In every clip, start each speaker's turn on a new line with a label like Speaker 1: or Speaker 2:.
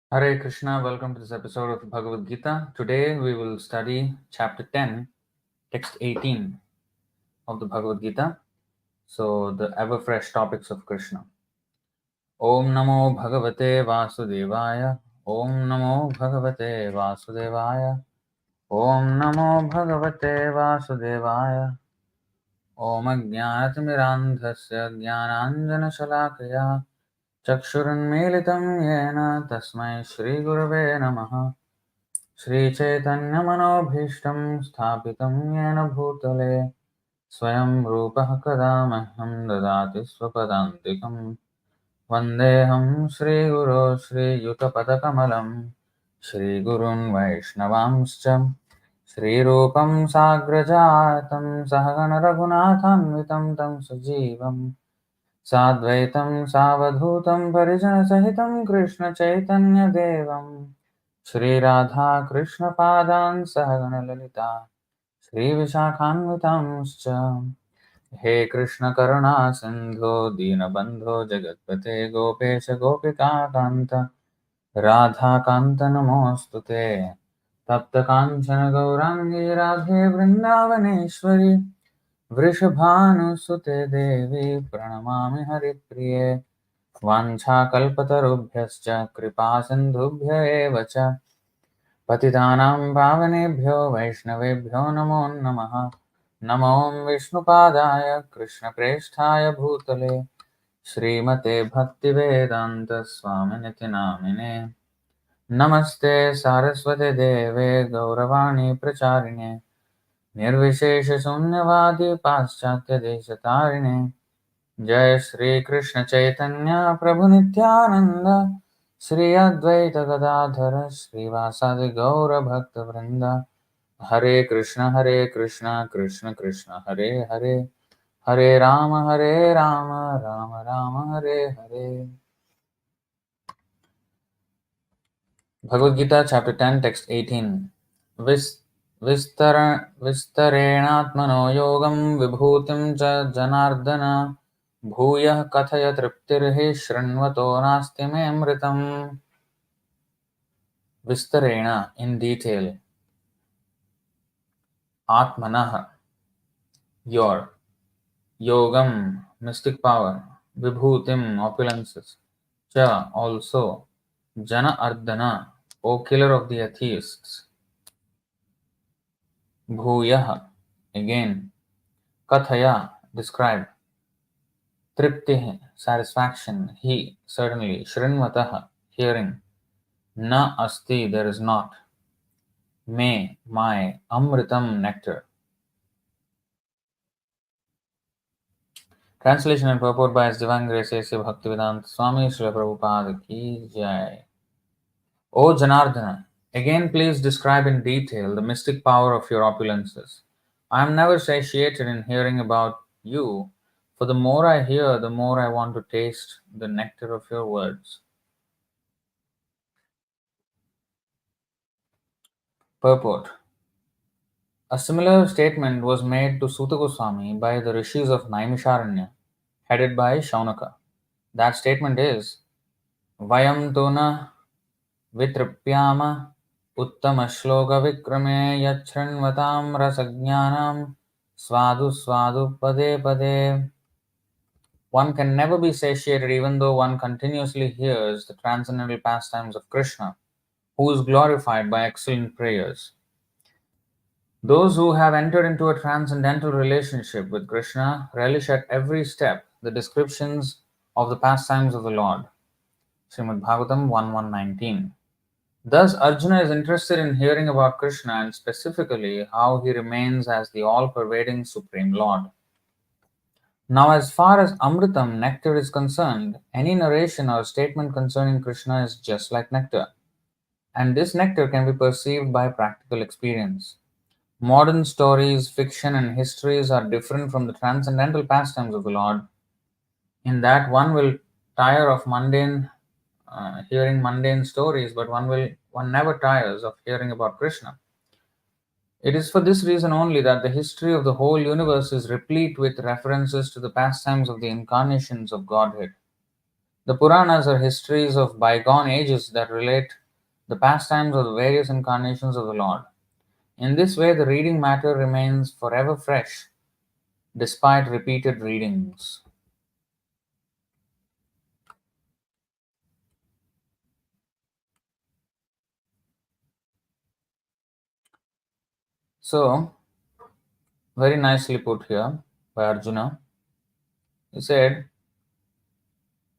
Speaker 1: Hare Krishna, welcome to this episode of Bhagavad-gītā. Today we will study chapter 10, text 18 of the Bhagavad-gītā. So, the ever fresh topics of Krishna. Om Namo Bhagavate Vasudevaya. Om Namo Bhagavate Vasudevaya. Om Namo Bhagavate Vasudevaya. Om Ajnanatirandhasya Jnananjana Shalakaya Chakshurunmilitam Yena Tasmai Shri Gurave Namaha श्रीचैतन्यमनोभीष्टं स्थापितं येन भूतले स्वयं रूपः कदा मह्यं ददाति स्वपदान्तिकं वन्देऽहं श्रीगुरो श्रीयुतपदकमलं श्रीगुरून् वैष्णवांश्च श्रीरूपं साग्रजातं सहगणरघुनाथान्वितं तं सजीवं साद्वैतं सावधूतं परिजनसहितं कृष्णचैतन्यदेवम् श्री राधा कृष्ण पादान् सहगण ललिता श्री विशाखान्वितांश्च हे कृष्ण करुणा सिन्धो दीनबन्धो जगत्पते गोपेश गोपिका कान्त राधा कान्त नमोऽस्तु ते तप्त काञ्चन गौराङ्गी राधे वृन्दावनेश्वरी वृषभानुसुते देवी प्रणमामि हरिप्रिये वाञ्छाकल्पतरुभ्यश्च कृपा सिन्धुभ्य एव च पतितानां पावनेभ्यो वैष्णवेभ्यो नमो नमः। नमो विष्णुपादाय कृष्णप्रेष्ठाय भूतले श्रीमते भक्तिवेदान्त स्वामिनिति नामिने नमस्ते सारस्वते देवे गौरवाणी प्रचारिणे निर्विशेषशून्यवादी पाश्चात्यदेशतारिणे जय श्री कृष्ण चैतन्य प्रभु नित्यानंद श्री अद्वैत गदाधर श्रीवासादि गौर भक्त वृंद हरे Krishna Krishna Krishna Hare Hare Hare Ram Ram Ram Hare Hare. Bhagavad Gita chapter 10 text 18 vistareṇātmano yogaṁ vibhūtiṁ ca janārdana bhūyaḥ kathaya tṛptir śṛṇvato nāsti mṛtam. Vistareṇa, in detail, atmanah, your, yogaṁ, mystic power, vibhūtiṁ, opulences, cha, also, Janārdana, O killer of the atheists, bhūyaḥ, again, kathaya, describe, tṛptir, satisfaction, he, certainly, śṛṇvatah, hearing, nāsti, there is not, me, my, amrtam, nectar. Translation and purport by His Divine Grace A.C. Bhaktivedanta Swami Srila Prabhupada Ki Jai. O Janārdana, again please describe in detail the mystic power of your opulences. I am never satiated in hearing about you, for the more I hear, the more I want to taste the nectar of your words. Purport. A similar statement was made to Suta Goswami by the rishis of Naimisharanya, headed by Shaunaka. That statement is, Vayam tuna vitripyama uttama shloka vikrame yachrṇvatam rasajñānam svadu svadu pade pade. One can never be satiated even though one continuously hears the transcendental pastimes of Krishna, who is glorified by excellent prayers. Those who have entered into a transcendental relationship with Krishna relish at every step the descriptions of the pastimes of the Lord. Srimad Bhagavatam 1.1.19. Thus, Arjuna is interested in hearing about Krishna and specifically how he remains as the all-pervading Supreme Lord. Now, as far as amrtam, nectar, is concerned, any narration or statement concerning Krishna is just like nectar, and this nectar can be perceived by practical experience. Modern stories, fiction, and histories are different from the transcendental pastimes of the Lord, in that one will tire of hearing mundane stories, but one never tires of hearing about Krishna. It is for this reason only that the history of the whole universe is replete with references to the pastimes of the incarnations of Godhead. The Puranas are histories of bygone ages that relate the pastimes of the various incarnations of the Lord. In this way, the reading matter remains forever fresh despite repeated readings. So, very nicely put here by Arjuna. He said,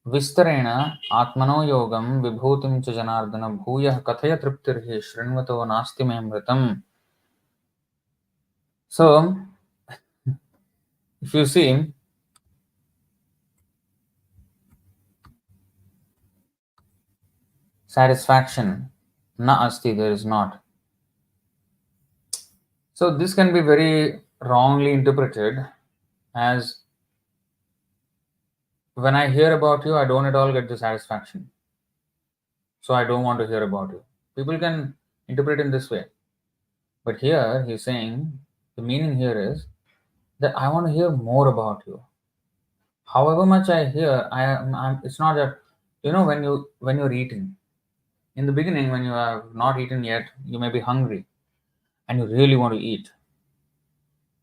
Speaker 1: vistareṇātmano yogaṁ vibhūtiṁ ca Janārdana bhūyaḥ kathaya tṛptir śṛṇvato nāsti mṛtam. So, if you see, satisfaction, nāsti, there is not. So, this can be very wrongly interpreted as when I hear about you, I don't at all get the satisfaction. So, I don't want to hear about you. People can interpret in this way. But here, he's saying the meaning here is that I want to hear more about you. However much I hear, it's not that, when you're eating, in the beginning, when you have not eaten yet, you may be hungry and you really want to eat.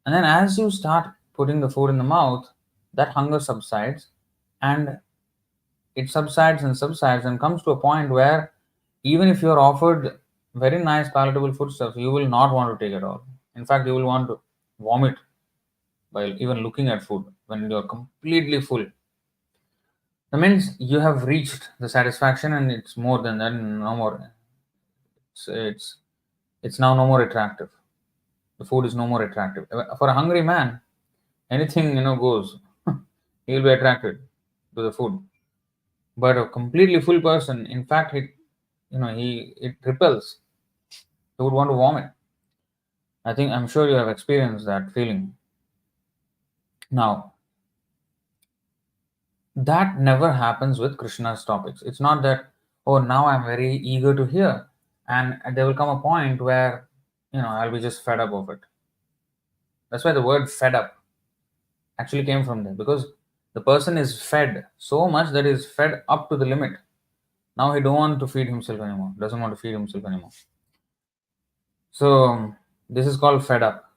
Speaker 1: And then as you start putting the food in the mouth, that hunger subsides, and it subsides and comes to a point where even if you're offered very nice palatable foodstuff, you will not want to take it all. In fact, you will want to vomit while even looking at food when you're completely full. That means you have reached the satisfaction, and it's more than that. No more. It's now no more attractive. The food is no more attractive for a hungry man. Anything goes. He will be attracted to the food. But a completely full person, in fact, it repels. He would want to vomit. I'm sure you have experienced that feeling. Now, that never happens with Krishna's topics. It's not that, oh, now I'm very eager to hear, and there will come a point where I'll be just fed up of it. That's why the word fed up actually came from there, because the person is fed so much that is fed up to the limit. Now he don't want to feed himself anymore, doesn't want to feed himself anymore. So this is called fed up.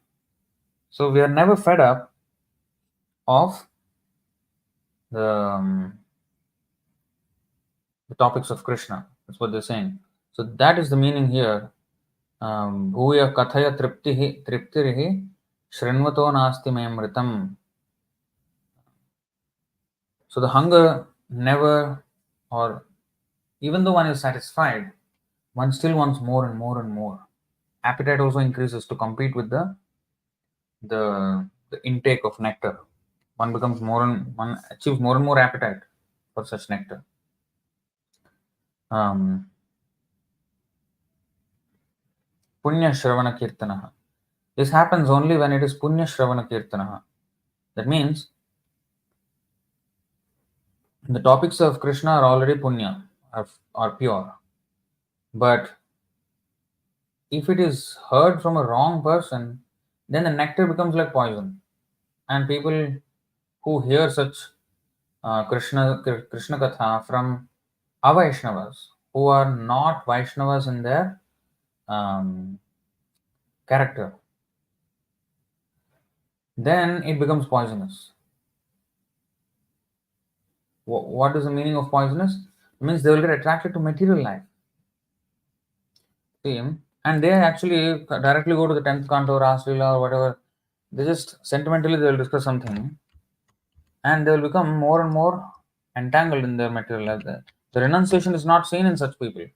Speaker 1: So we are never fed up of the topics of Krishna. That's what they're saying. So that is the meaning here. Bhūyaḥ kathaya tṛptir śṛṇvato nāsti mṛtam. So the hunger never, or even though one is satisfied, one still wants more and more and more. Appetite also increases to compete with the intake of nectar. One achieves more and more appetite for such nectar. Punya Shravana Kirtanaha. This happens only when it is Punya Shravana Kirtanaha. That means the topics of Krishna are already Punya, are pure. But if it is heard from a wrong person, then the nectar becomes like poison. And people who hear such Krishna Katha from Avaishnavas, who are not Vaishnavas in their character, then it becomes poisonous. What is the meaning of poisonous? It means they will get attracted to material life. See, and they actually directly go to the 10th canto, Raslila or whatever. They just sentimentally they will discuss something, and they will become more and more entangled in their material life. The renunciation is not seen in such people.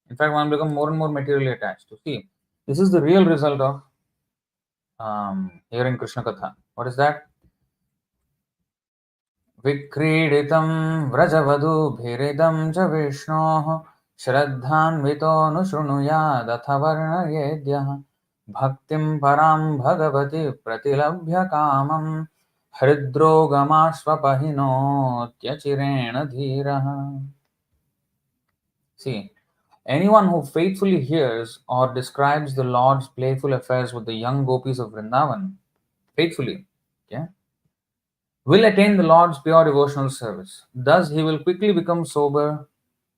Speaker 1: In fact, one becomes more and more materially attached. See, this is the real result of hearing Krishna Katha. What is that? Vikrīditam vrajavadubhiridam ca Vishnoh Shraddhanvito nushrunuyad athavarnayedyah Bhaktim param bhagavati pratilabhya kamam hridrogamashvapahino tyachirena See, anyone who faithfully hears or describes the Lord's playful affairs with the young gopis of Vrindavan, faithfully, okay, will attain the Lord's pure devotional service. Thus, he will quickly become sober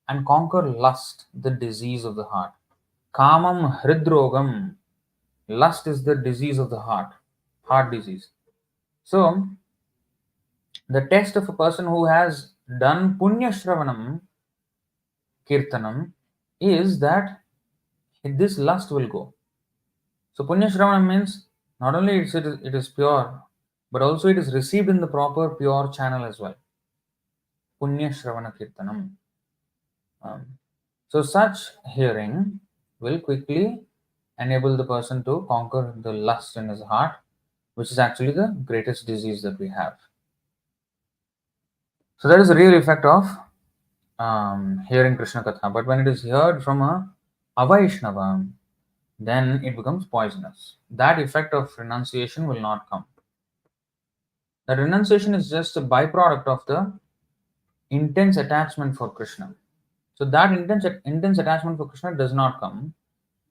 Speaker 1: and conquer lust, the disease of the heart. Kamam hridrogam. Lust is the disease of the heart disease. So, the test of a person who has done punya shravanam kirtanam is that this lust will go. So, punya shravanam means not only it is pure, but also it is received in the proper pure channel as well. Punya shravana kirtanam. So, such hearing will quickly enable the person to conquer the lust in his heart, which is actually the greatest disease that we have. So, that is the real effect of hearing Krishna Katha. But when it is heard from a Avaishnava, then it becomes poisonous. That effect of renunciation will not come. That renunciation is just a byproduct of the intense attachment for Krishna. So that intense attachment for Krishna does not come,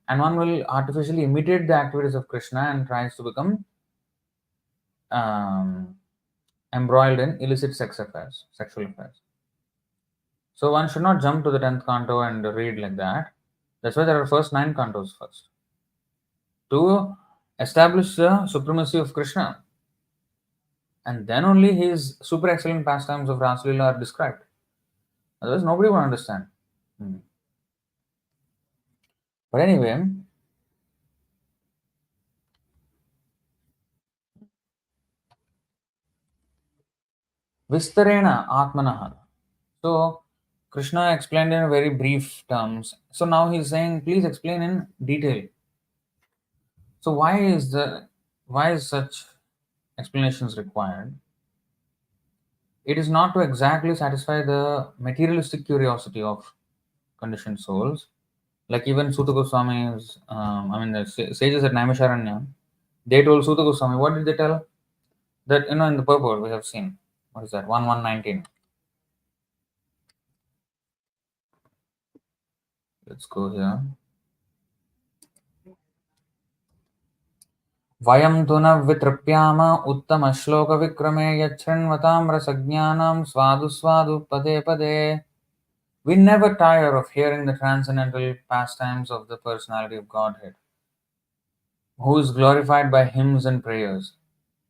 Speaker 1: and one will artificially imitate the activities of Krishna and tries to become embroiled in illicit sexual affairs. So one should not jump to the 10th canto and read like that. That's why there are first 9 cantos first, to establish the supremacy of Krishna, and then only his super excellent pastimes of Rasalila are described. Otherwise, nobody will understand. But anyway, vistareṇātmano. So, Krishna explained in very brief terms. So now he is saying, please explain in detail. So why is such explanations required? It is not to exactly satisfy the materialistic curiosity of conditioned souls. Like even Suta Goswami's, the sages at Naimisharanya, they told Suta Goswami, what did they tell? That, in the purport we have seen. What is that? 1119. Let's go here. Vayam tu na vitrapyama uttama shloka vikrame yachrṇvatam rasajñānam svādu svādu pade pade. We never tire of hearing the transcendental pastimes of the personality of Godhead, who is glorified by hymns and prayers.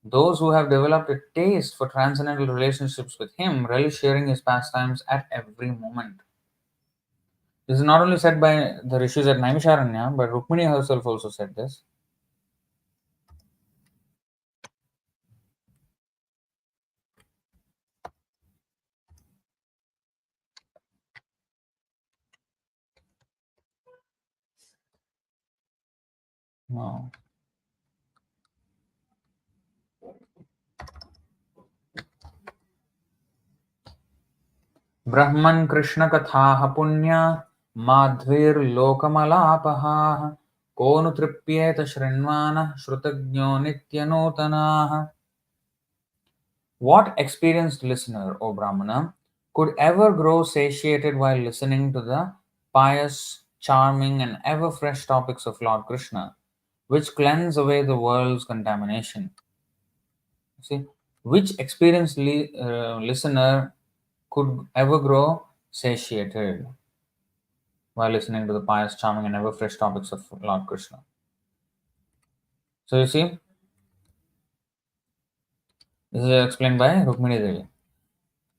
Speaker 1: Those who have developed a taste for transcendental relationships with him relish hearing his pastimes at every moment. This is not only said by the rishis at Naimisharanya, but Rukmini herself also said this. No. Brahman Krishna kathaha punya madhvir lokamalapaha konu tṛptir śṛṇvana śrutagño nityanotanaha. What experienced listener, O Brahmana, could ever grow satiated while listening to the pious, charming, and ever fresh topics of Lord Krishna, which cleanse away the world's contamination? See, which experienced listener could ever grow satiated while listening to the pious, charming, and ever fresh topics of Lord Krishna? So you see, this is explained by Rukmini Devi.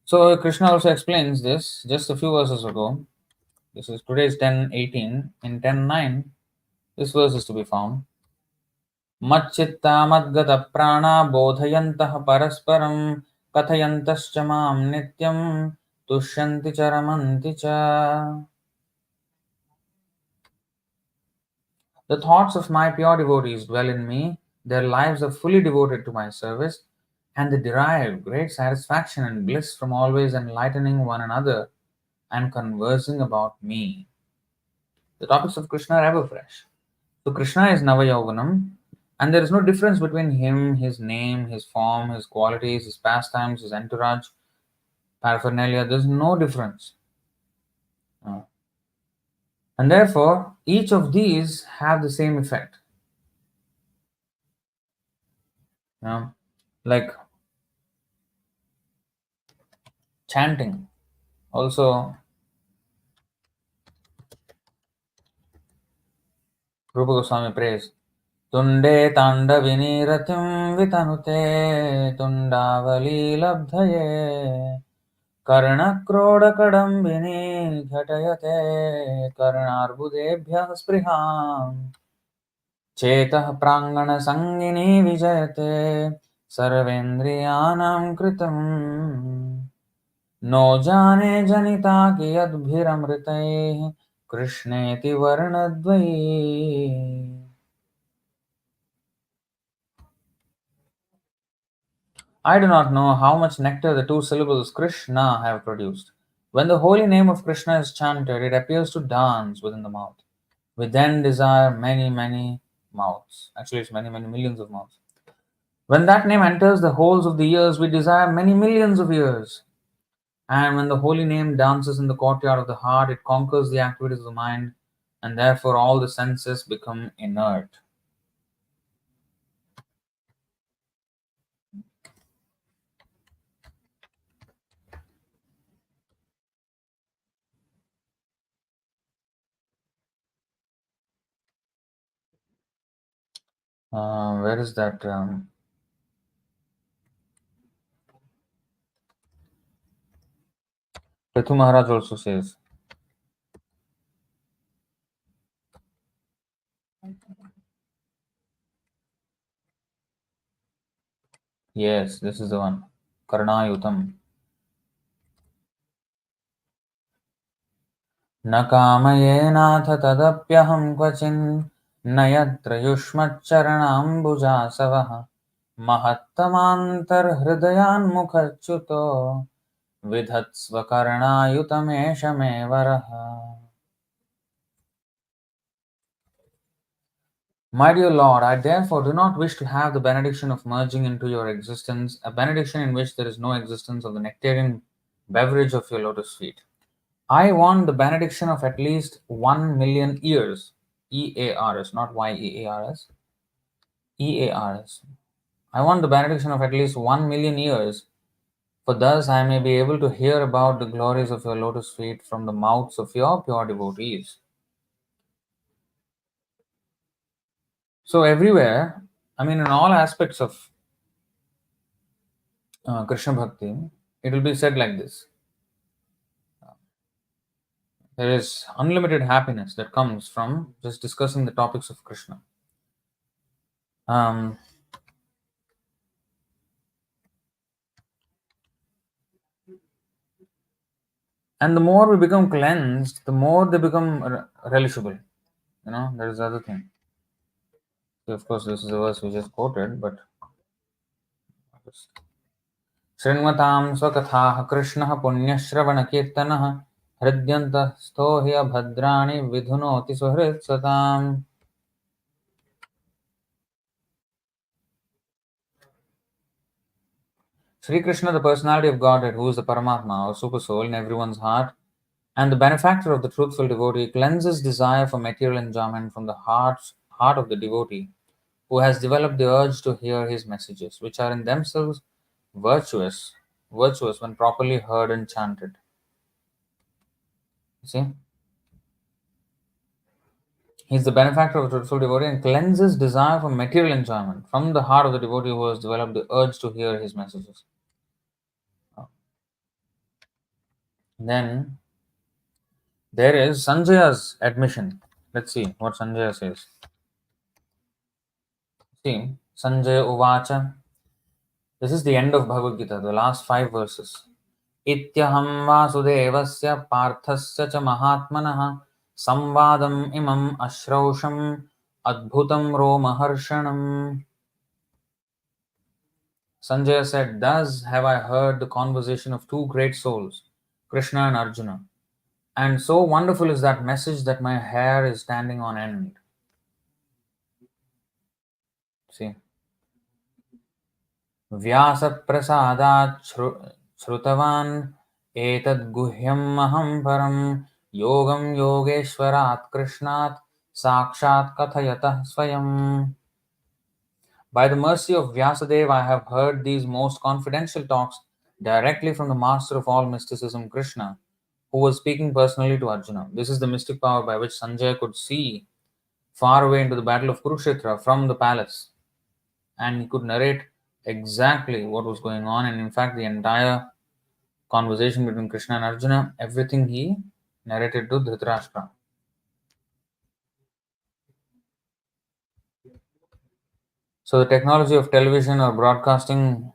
Speaker 1: So Krishna also explains this just a few verses ago. This is today's 10:18. In 10:9, this verse is to be found. Macchitta madgata prana bodhayantah parasparam kathayantascha mam nityam tushyanti cha ramanti cha. The thoughts of my pure devotees dwell in me, their lives are fully devoted to my service, and they derive great satisfaction and bliss from always enlightening one another and conversing about me. The topics of Krishna are ever fresh. So Krishna is Navayoganam, and there is no difference between him, his name, his form, his qualities, his pastimes, his entourage, paraphernalia. There is no difference. And therefore, each of these have the same effect. Like chanting. Also, Rupa Goswami prays, Tunde Tandavini Ratim Vitanute Tundavali Labdhaye Karnakrodakadambini Ghatayate Karnarbudebhya Spriham Chetah Prangana Sangini Vijayate Sarvendriyanam Kritam No jane janita ki yadbhiramritaihi Krishneti varnadvai. I do not know how much nectar the two syllables Krishna have produced. When the holy name of Krishna is chanted, it appears to dance within the mouth. We then desire many, many mouths. Actually, it's many, many millions of mouths. When that name enters the holes of the ears, we desire many millions of ears. And when the holy name dances in the courtyard of the heart, it conquers the activities of the mind, and therefore all the senses become inert. Where is that? Prithu Maharaj also says, yes, this is the one. Karnayutam. न कामयेनाथ तदप्यहं क्वचिन् न यत्र युष्मच्चरणाम्बुजासवः महत्तमान्तर्हृदयान्मुखच्युतो विधत्स्वकर्णायुतमेष मे वरः. My dear Lord, I therefore do not wish to have the benediction of merging into your existence, a benediction in which there is no existence of the nectarian beverage of your lotus feet. I want the benediction of at least 1 million years, EARS, not YEARS, EARS. I want the benediction of at least 1 million years, for thus I may be able to hear about the glories of your lotus feet from the mouths of your pure devotees. So, everywhere, I mean, in all aspects of Krishna Bhakti, it will be said like this. There is unlimited happiness that comes from just discussing the topics of Krishna. Um, and the more we become cleansed, the more they become relishable. That is the other thing. So of course, this is a verse we just quoted, but śṛṇvatāṁ svakathaः कृष्णः पुण्यश्रवणकीर्तनः हृद्यन्तस्थो हि अभद्राणि विधुनोति सुहृत्सताम्. Sri Krishna, the personality of Godhead, who is the Paramatma or Super Soul in everyone's heart, and the benefactor of the truthful devotee, cleanses desire for material enjoyment from the heart of the devotee, who has developed the urge to hear his messages, which are in themselves virtuous when properly heard and chanted. You see? He is the benefactor of the truthful devotee and cleanses desire for material enjoyment from the heart of the devotee who has developed the urge to hear his messages. Then there is Sanjaya's admission. Let's see what Sanjaya says. See, Sanjaya Uvacha. This is the end of Bhagavad-gītā, the last 5 verses. Ityaham vasudevasya parthasya cha mahatmanah samvadam imam ashrausham adbhutam romaharshanam. Sanjaya said, thus have I heard the conversation of two great souls, Krishna and Arjuna. And so wonderful is that message that my hair is standing on end. See. व्यासप्रसादात् श्रुतवान् एतद्गुह्यम् अहं परं योगं योगेश्वरात् कृष्णात् साक्षात् कथयतः स्वयम्. By the mercy of Vyasadeva, I have heard these most confidential talks directly from the master of all mysticism, Kṛṣṇa, who was speaking personally to Arjuna. This is the mystic power by which Sanjaya could see far away into the battle of Kurukshetra from the palace, and he could narrate exactly what was going on, and in fact the entire conversation between Krishna and Arjuna, everything he narrated to Dhritarashtra. So the technology of television or broadcasting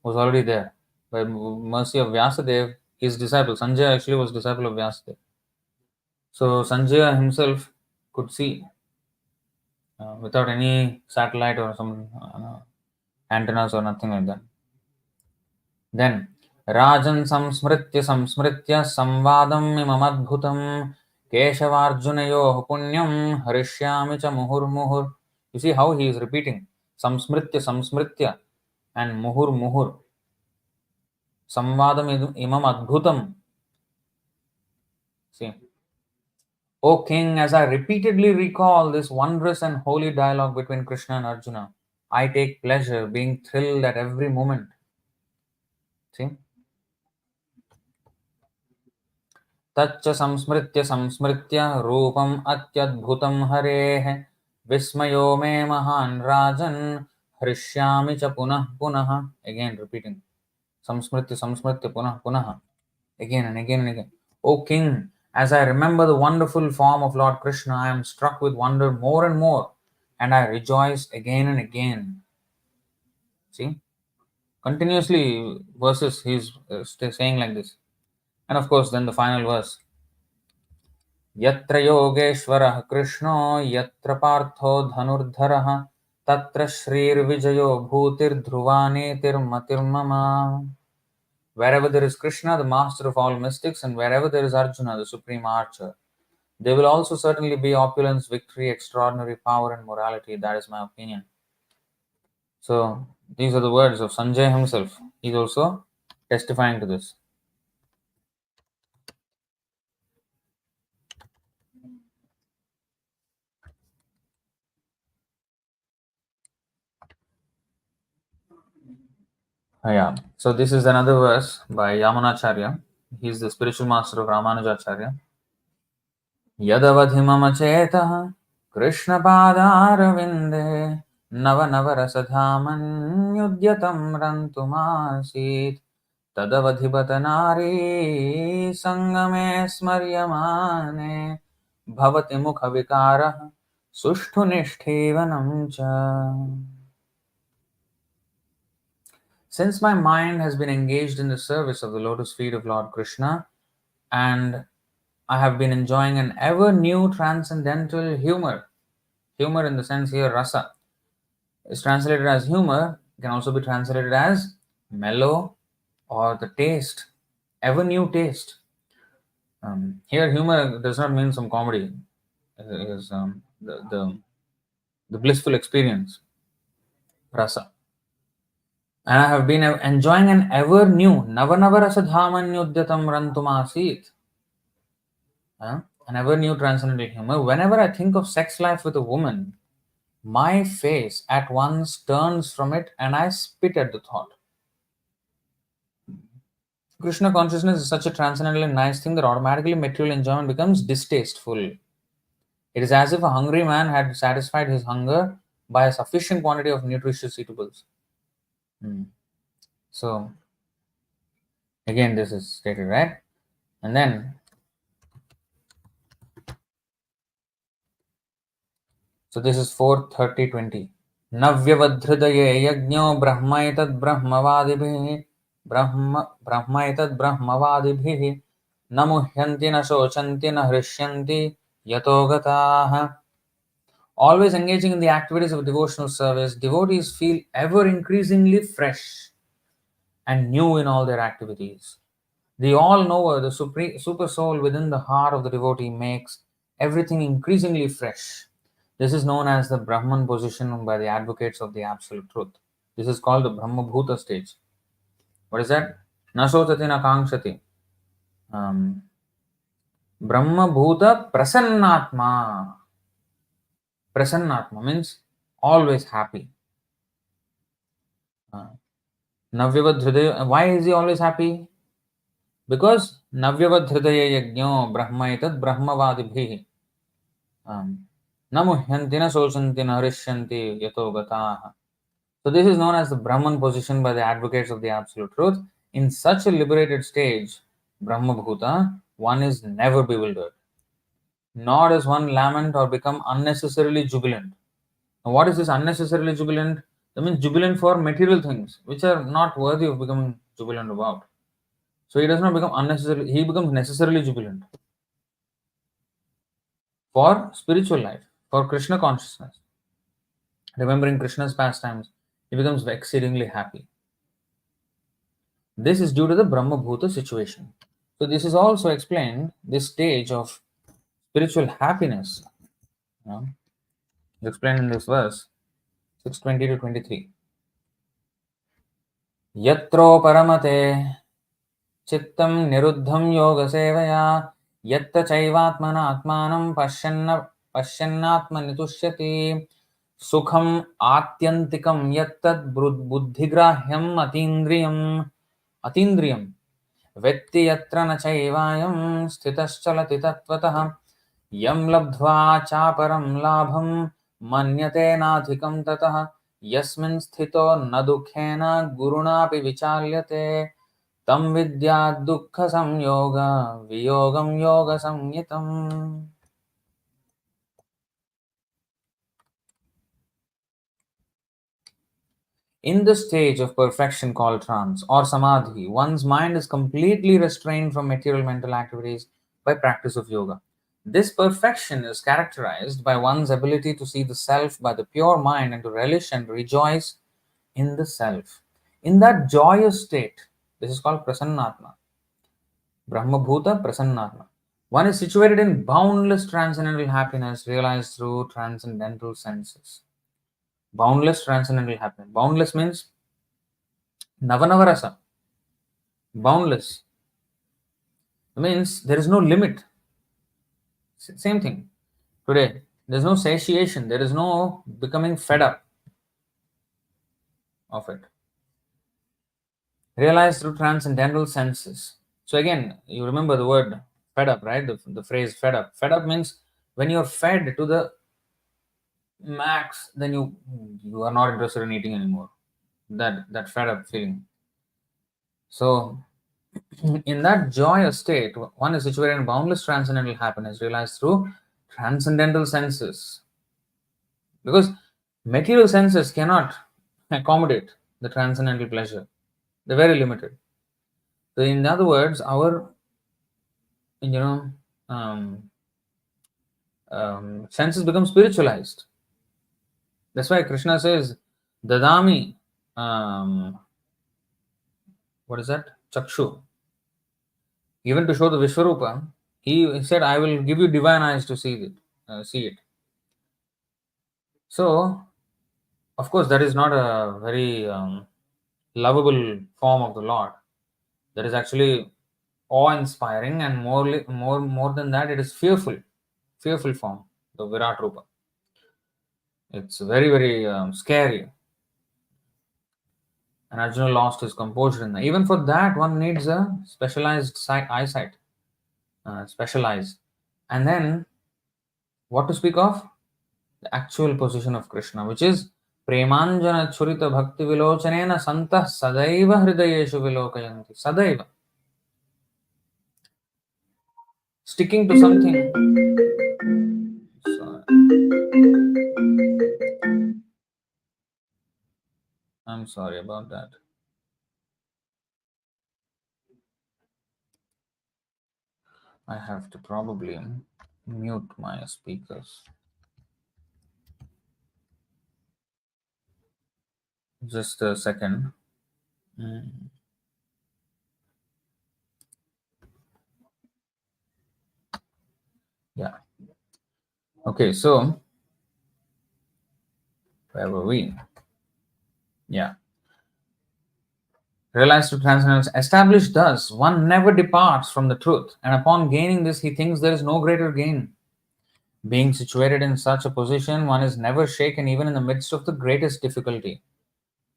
Speaker 1: was already there. By mercy of Vyasadeva, his disciple, Sanjaya actually was disciple of Vyasadeva. So Sanjaya himself could see without any satellite or some antennas or nothing like that. Then Rajan samsmritya samvadam imamadbhutam keshavarjunayoh punyam harishyami cha muhur muhur. You see how he is repeating samsmritya and muhur muhur. Samvadam imam adbhutam. See, O king, as I repeatedly recall this wondrous and holy dialogue between Krishna and Arjuna, I take pleasure, being thrilled at every moment. See, तच्च संस्मृत्य संस्मृत्य रूपम अत्यद्भुतं हरेः विस्मयो मे महान् राजन् हृष्यामि च पुनः पुनः. Again repeating संस्मृत्य संस्मृत्य पुनः पुनः, again and again and again. O king, as I remember the wonderful form of Lord Krishna, I am struck with wonder more and more, and I rejoice again and again. See, continuously verses he's saying like this. And of course then the final verse, यत्र योगेश्वरः कृष्णो यत्र पार्थो धनुर्धरः तत्र श्रीर्विजयो भूतिर्ध्रुवा नेतिर्मतिर्मम. Wherever there is Krishna, the master of all mystics, and wherever there is Arjuna, the supreme archer, there will also certainly be opulence, victory, extraordinary power, and morality. That is my opinion. So these are the words of Sanjay himself. He is also testifying to this. Yeah. So this is another verse by Yamunacharya. He is the spiritual master of Ramanujacharya. यदवधि मम चेतः कृष्णपादारविन्दे नव नवरसधामन्युद्यतं रन्तुमासीत् तदवधिबत नारी सङ्गमे स्मर्यमाने भवति मुखविकारः सुष्ठुनिष्ठीवनं च. Since my mind has been engaged in the service of the lotus feet of Lord Krishna, and I have been enjoying an ever new transcendental humor. Humor in the sense here, rasa, is translated as humor, it can also be translated as mellow or the taste, ever new taste. Here, humor does not mean some comedy, it is the blissful experience, rasa. And I have been enjoying an ever new Navanavarasadhamanyudyatam rantumasit. An ever new transcendental humor. Whenever I think of sex life with a woman, my face at once turns from it and I spit at the thought. Krishna consciousness is such a transcendently nice thing that automatically material enjoyment becomes distasteful. It is as if a hungry man had satisfied his hunger by a sufficient quantity of nutritious eatables. So, again, this is stated, right? And then, so this is 4:30:20. नव्यवधृदये यज्ञो ब्रह्मैतद्ब्रह्मवादिभिः ब्रह्मैतद्ब्रह्मवादिभिः न मुह्यन्ति न शोचन्ति न हृष्यन्ति यतो गताः. Always engaging in the activities of devotional service, devotees feel ever increasingly fresh and new in all their activities. The all-knower, the super soul within the heart of the devotee makes everything increasingly fresh. This is known as the Brahman position by the advocates of the absolute truth. This is called the Brahma Bhuta stage. What is that? Nasotati na kankshati. Brahma Bhuta Prasannatma. Prasannatma means always happy. Navyavat hridaya. Why is he always happy? Because Navyavat hridaya yajño brahmaitad brahmavadibhihi. Namuhyanti na sosanti na harishyanti yato gataha. So this is known as the Brahman position by the advocates of the absolute truth. In such a liberated stage, Brahma Bhuta, one is never bewildered, nor does one lament or become unnecessarily jubilant. Now, what is this unnecessarily jubilant? That means jubilant for material things, which are not worthy of becoming jubilant about. So he does not become unnecessarily, he becomes necessarily jubilant for spiritual life, for Krishna consciousness. Remembering Krishna's pastimes, he becomes exceedingly happy. This is due to the Brahma Bhuta situation. So this is also explained, this stage of spiritual happiness, you know, explained in this verse 6:20 to 23. Yatro paramate chittam niruddham yoga sevaya yatta chaivatmana atmanam pashyannatmanitushyati sukham atyantikam yattad buddhigrahyam atindriyam vetti yatra na chaivayam sthitaschalati tattvataha यम लब्ध्वा चापरम लाभम मन्यते नाधिकं ततः यस्मिन् स्थितो न दुःखेन गुरुणापि विचाल्यते तं विद्या दुःख संयोग वियोगं योग संज्ञितम्. In the stage of perfection called trance or samadhi, one's mind is completely restrained from material mental activities by practice of yoga. This perfection is characterized by one's ability to see the self by the pure mind and to relish and rejoice in the self. In that joyous state, this is called prasannatma, Brahmabhuta prasannatma. One is situated in boundless transcendental happiness realized through transcendental senses. Boundless transcendental happiness. Boundless means Navanavarasa. Boundless means there is no limit. Same thing. Today, there is no satiation. There is no becoming fed up of it. Realized through transcendental senses. So again, you remember the word fed up, right? The phrase fed up. Fed up means when you're fed to the max, then you are not interested in eating anymore. That fed up feeling. So in that joyous state, one is situated in boundless transcendental happiness realized through transcendental senses. Because material senses cannot accommodate the transcendental pleasure. They're very limited. So in other words, our um, senses become spiritualized. That's why Krishna says, Dadami, what is that? Chakshu. Even to show the Vishwarupa, he said, I will give you divine eyes to see it. So, of course, that is not a very lovable form of the Lord. That is actually awe-inspiring, and more than that, it is fearful form, the Virat Rupa. It's very, very scary. And Arjuna lost his composure in that. Even for that, one needs a specialized eyesight. Specialized. And then, what to speak of? The actual position of Krishna, which is Premanjana Churita Bhakti Vilochanena Santah Sadaiva Hridayeshu Vilokayanti. Sadaiva. Sticking to something. Sorry. I'm sorry about that. I have to probably mute my speakers. Just a second. Yeah. Okay, so where were we? Yeah. Realized to transcendence, established thus, one never departs from the truth, and upon gaining this, he thinks there is no greater gain. Being situated in such a position, one is never shaken even in the midst of the greatest difficulty.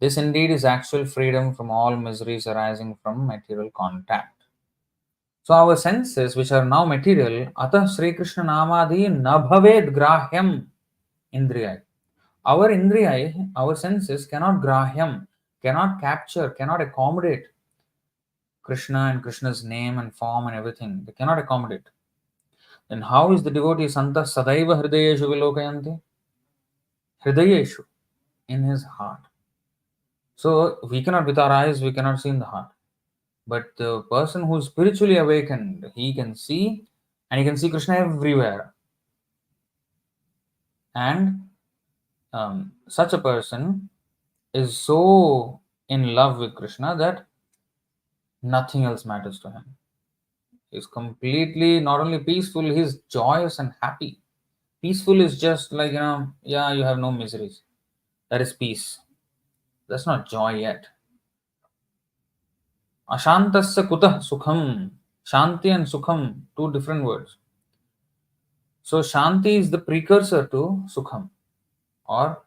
Speaker 1: This indeed is actual freedom from all miseries arising from material contact. So our senses, which are now material, atah Sri Krishna namadi na bhaved grahyam indriyai. Our indriyai, our senses cannot grahyam, cannot capture, cannot accommodate Krishna and Krishna's name and form and everything. They cannot accommodate. Then how is the devotee Santa Sadaiva Hridayeshu Vilokayanti? Hridayeshu, in his heart. So we cannot, with our eyes, we cannot see in the heart. But the person who is spiritually awakened, he can see, and he can see Krishna everywhere. And such a person is so in love with Krishna that nothing else matters to him. He's completely not only peaceful, he's joyous and happy. Peaceful is just like, yeah, you have no miseries. That is peace. That's not joy yet. Ashantasya kutah sukham. Shanti and sukham, two different words. So Shanti is the precursor to Sukham, or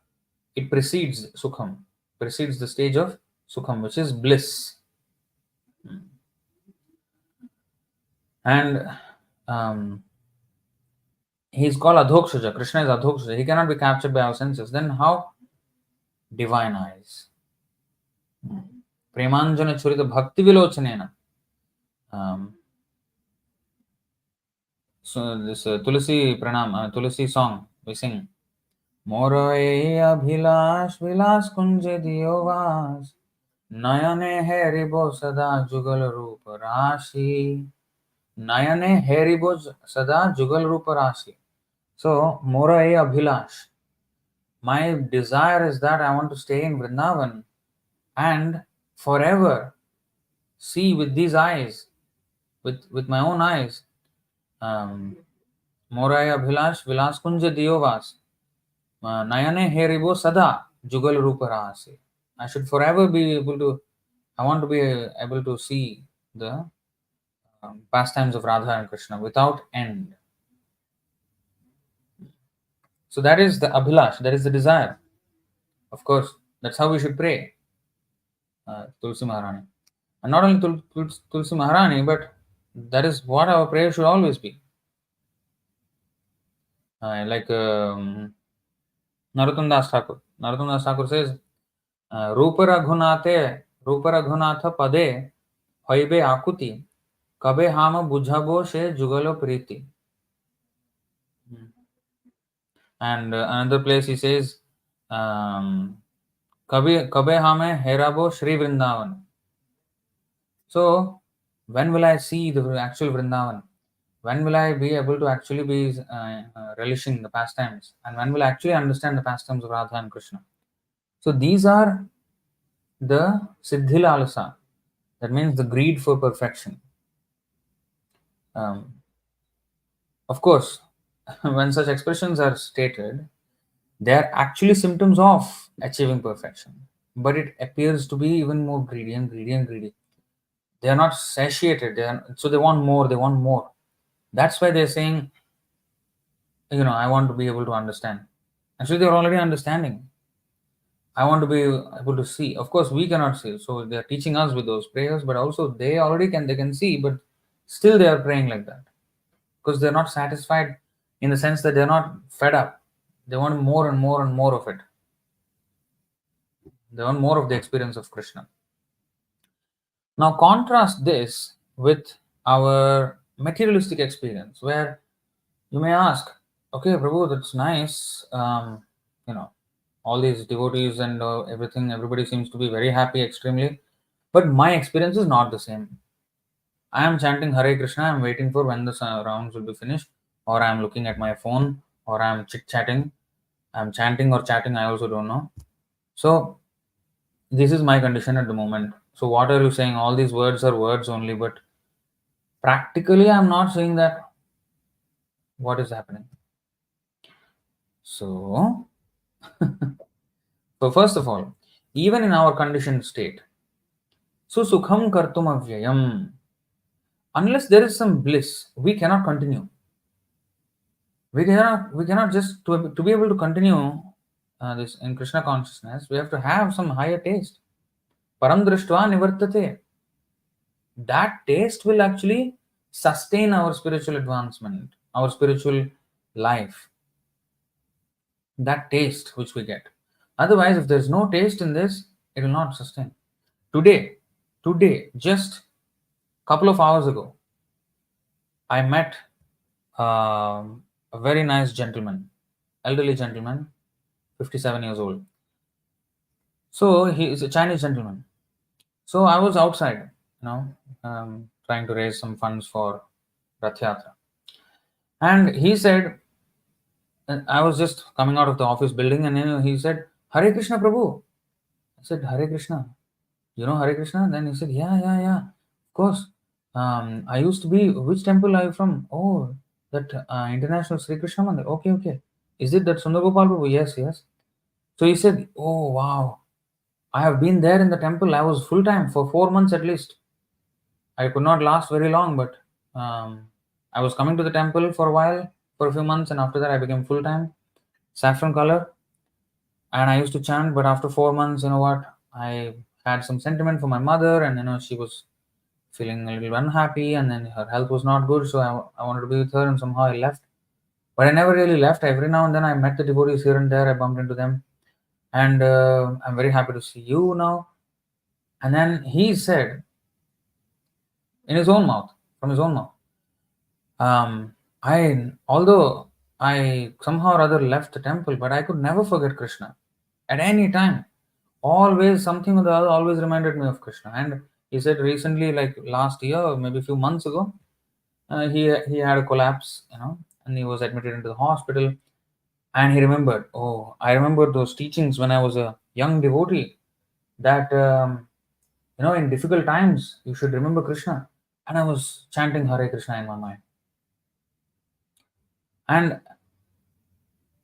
Speaker 1: it precedes Sukham, precedes the stage of Sukham, which is bliss. And he is called Adhokshaja. Krishna is Adhokshaja. He cannot be captured by our senses. Then how? Divine eyes. Premanjana Churita Bhakti Vilochanena. So this Tulasi Pranam, Tulasi song we sing. Moraye abhilash vilas kunje diyovas nayane heribo sada jugal rupa rashi. Nayane heribo sada jugal rupa rashi. So moraye abhilash. My desire is that I want to stay in Vrindavan and forever see with these eyes, with my own eyes. Moraya Bhilash Vilas Kunja Diyovas Nayane Heribo Sada Jugal Ruparasi. I should forever be able to, I want to be able to see the pastimes of Radha and Krishna without end. So that is the Abhilash, that is the desire. Of course, that's how we should pray. Tulsi Maharani. And not only Tulsi Maharani, but that is what our prayer should always be. Like Narottam Das Thakur. Narottam Das Thakur says, Rupa Raghunatha Pade Hoibe Akuti Kabe Hama Bujhabo She Jugalo Priti. And another place he says, Kabe Hame Herabo Shri Vrindavan. So, when will I see the actual Vrindavan? When will I be able to actually be relishing the pastimes? And when will I actually understand the pastimes of Radha and Krishna? So these are the Siddhi Lalasa. That means the greed for perfection. Of course, when such expressions are stated, they are actually symptoms of achieving perfection. But it appears to be even more greedy and greedy and greedy. They are not satiated. So they want more, they want more. That's why they're saying, I want to be able to understand. Actually, they're already understanding. I want to be able to see. Of course, we cannot see. So they're teaching us with those prayers, but also they can see, but still they are praying like that. Because they're not satisfied in the sense that they're not fed up. They want more and more and more of it. They want more of the experience of Krishna. Now contrast this with our materialistic experience, where you may ask, okay, Prabhu, that's nice. All these devotees and everything, everybody seems to be very happy extremely. But my experience is not the same. I am chanting Hare Krishna, I am waiting for when the rounds will be finished, or I am looking at my phone, or I am chit-chatting. I am chanting or chatting, I also don't know. So, this is my condition at the moment. So, what are you saying? All these words are words only, but practically I am not saying that. What is happening? So, first of all, even in our conditioned state, so sukham kartum avyayam, unless there is some bliss, we cannot continue. We cannot just to be able to continue. this in Krishna consciousness, we have to have some higher taste. Param drishtva nivartate. That taste will actually sustain our spiritual advancement, our spiritual life. That taste which we get. Otherwise, if there's no taste in this, it will not sustain. Today, just a couple of hours ago, I met a very nice gentleman, elderly gentleman, 57 years old. So he is a Chinese gentleman. So I was outside, trying to raise some funds for Rath Yatra. And he said, I was just coming out of the office building, and he said, Hare Krishna Prabhu. I said, Hare Krishna. You know Hare Krishna? Then he said, yeah. Of course. I used to be, which temple are you from? Oh, that International Sri Krishna Mandir. Okay. Is it that Sundar-Gopal Prabhu? Yes. So he said, oh, wow. I have been there in the temple. I was full time for 4 months at least. I could not last very long, but I was coming to the temple for a while, for a few months, and after that I became full time, saffron color. And I used to chant, but after 4 months, you know what? I had some sentiment for my mother, and she was feeling a little unhappy, and then her health was not good, so I wanted to be with her, and somehow I left. But I never really left. Every now and then I met the devotees here and there, I bumped into them, and I'm very happy to see you now. And then he said, in his own mouth, from his own mouth, although I somehow or other left the temple, but I could never forget Krishna at any time. Always something or the other always reminded me of Krishna. And he said recently, like last year or maybe a few months ago, he had a collapse, and he was admitted into the hospital. And he remembered, oh, I remember those teachings when I was a young devotee, that in difficult times you should remember Krishna. And I was chanting Hare Krishna in my mind. And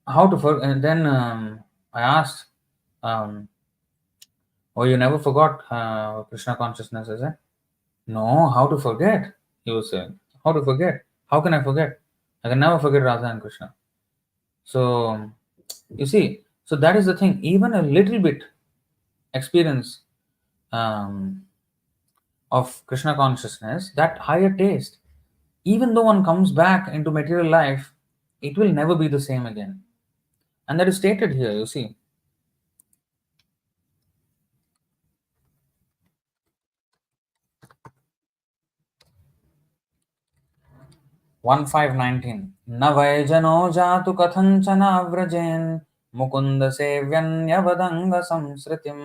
Speaker 1: and then I asked, oh, you never forgot Krishna consciousness, is it? No, how to forget? He was saying. How to forget? How can I forget? I can never forget Radha and Krishna. So, you see, so that is the thing. Even a little bit experience of Krishna consciousness, that higher taste, even though one comes back into material life, it will never be the same again. And that is stated here, you see. 1519. न वै जनो जातु कथञ्चन व्रजेन् मुकुन्द सेव्यन्यवदङ्ग संसृतिं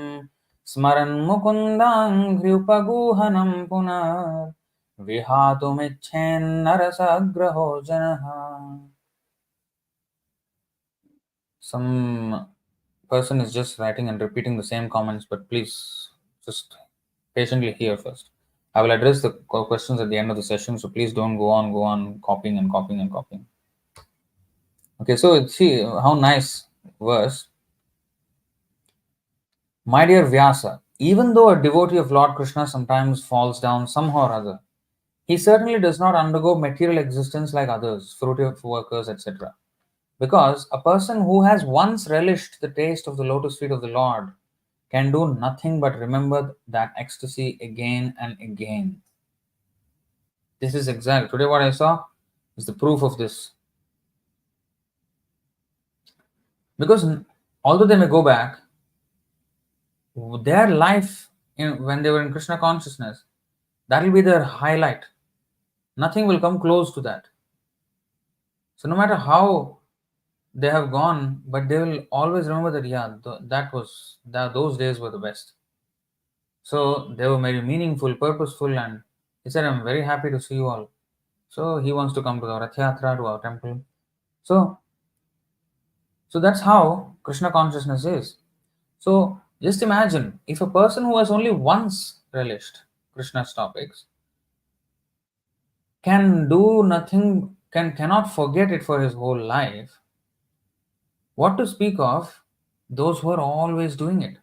Speaker 1: स्मरन् मुकुन्दाङ्घ्र्युपगूहनं पुनः विहातुमिच्छेन्नरसग्रहो जनः. Some person is just writing and repeating the same comments, but please just patiently hear first. I will address the questions at the end of the session, so please don't go on copying and copying and copying. Okay, so see how nice verse. My dear Vyasa, even though a devotee of Lord Krishna sometimes falls down somehow or other, he certainly does not undergo material existence like others, fruit workers, etc. Because a person who has once relished the taste of the lotus feet of the Lord can do nothing but remember that ecstasy again and again. This is exact. Today what I saw is the proof of this. Because although they may go back, their life when they were in Krishna consciousness, that will be their highlight. Nothing will come close to that. So no matter how they have gone, but they will always remember that those days were the best. So they were very meaningful, purposeful, and he said, I'm very happy to see you all. So he wants to come to the Rath Yatra, to our temple. So that's how Krishna consciousness is. So just imagine, if a person who has only once relished Krishna's topics can do nothing, cannot forget it for his whole life, what to speak of those who are always doing it?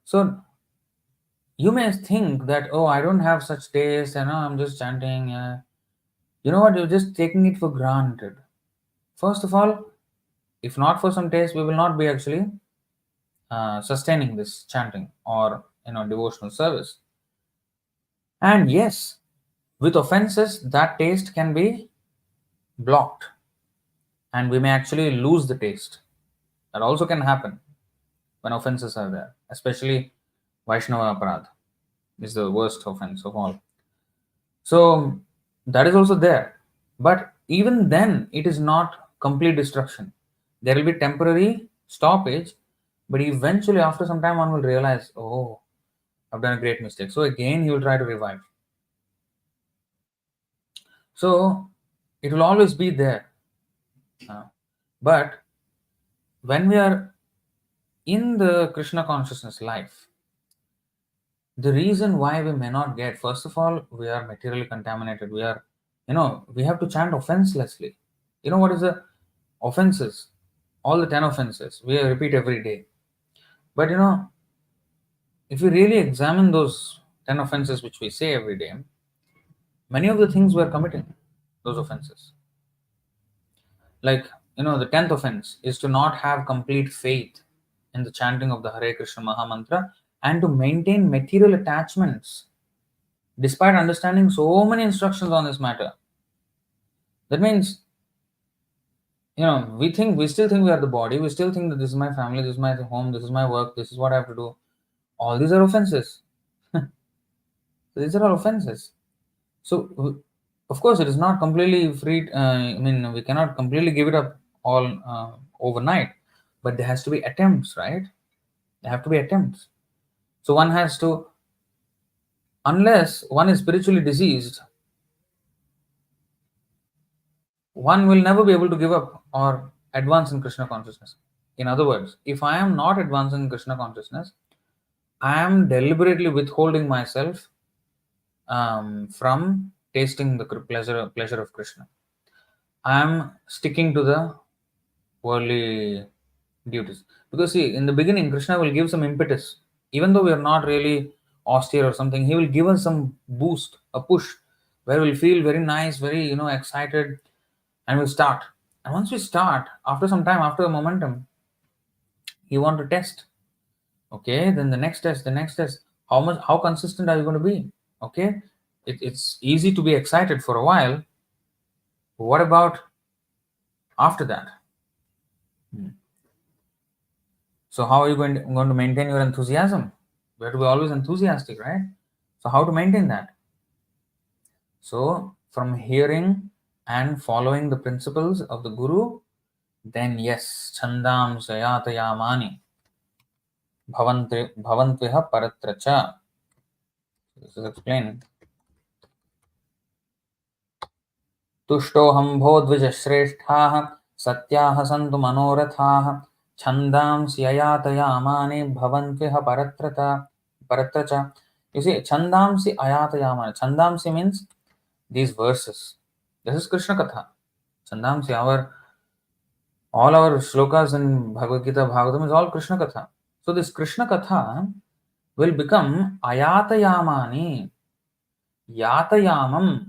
Speaker 1: So you may think that, oh, I don't have such taste, I'm just chanting. You know what? You're just taking it for granted. First of all, If not for some taste, we will not be actually sustaining this chanting or devotional service. And yes, with offenses, that taste can be blocked, and we may actually lose the taste. That also can happen when offenses are there, especially Vaishnava aparadha is the worst offense of all. So that is also there. But even then, it is not complete destruction. There will be temporary stoppage, but eventually, after some time, one will realize, oh, I've done a great mistake. So again, he will try to revive. So it will always be there. But when we are in the Krishna consciousness life, the reason why we may not get, first of all, we are materially contaminated. We are, we have to chant offenselessly. You know what is the offenses? All the 10 offenses we repeat every day. But if we really examine those 10 offenses which we say every day, many of the things we are committing, those offenses. Like, the 10th offense is to not have complete faith in the chanting of the Hare Krishna Maha Mantra and to maintain material attachments despite understanding so many instructions on this matter. That means, we still think we are the body, we still think that this is my family, this is my home, this is my work, this is what I have to do. All these are offenses. These are all offenses. So, of course, it is not completely free. We cannot completely give it up all overnight, but there has to be attempts, right? There have to be attempts. So one has to, unless one is spiritually diseased, one will never be able to give up or advance in Krishna consciousness. In other words, if I am not advancing in Krishna consciousness, I am deliberately withholding myself from tasting the pleasure of Krishna. I am sticking to the worldly duties. Because see, in the beginning, Krishna will give some impetus. Even though we are not really austere or something, he will give us some boost, a push, where we'll feel very nice, very, excited, and we'll start. And once we start, after some time, after a momentum, he want to test. Okay, then the next test, the next test. How consistent are you going to be? Okay, it's easy to be excited for a while. What about after that? So how are you going to maintain your enthusiasm? We have to be always enthusiastic, right? So how to maintain that? So from hearing and following the principles of the Guru, then yes, chandam sayatayamani bhavantviha paratracha. This is explained. तुष्टोऽहं भोद्विजश्रेष्ठाः सत्याः सन्तु मनोरथाः छन्दांसि अयातयामानि भवन्त्विह परत्र च. You see, छन्दांसि अयातयामानि. Chandamsi means these verses. This is Krishna Katha. Chandamsi, all our shlokas in Bhagavad-gītā, Bhagavatam is all Krishna Katha. So this Krishna Katha will become ayatayamani. Yatayamam.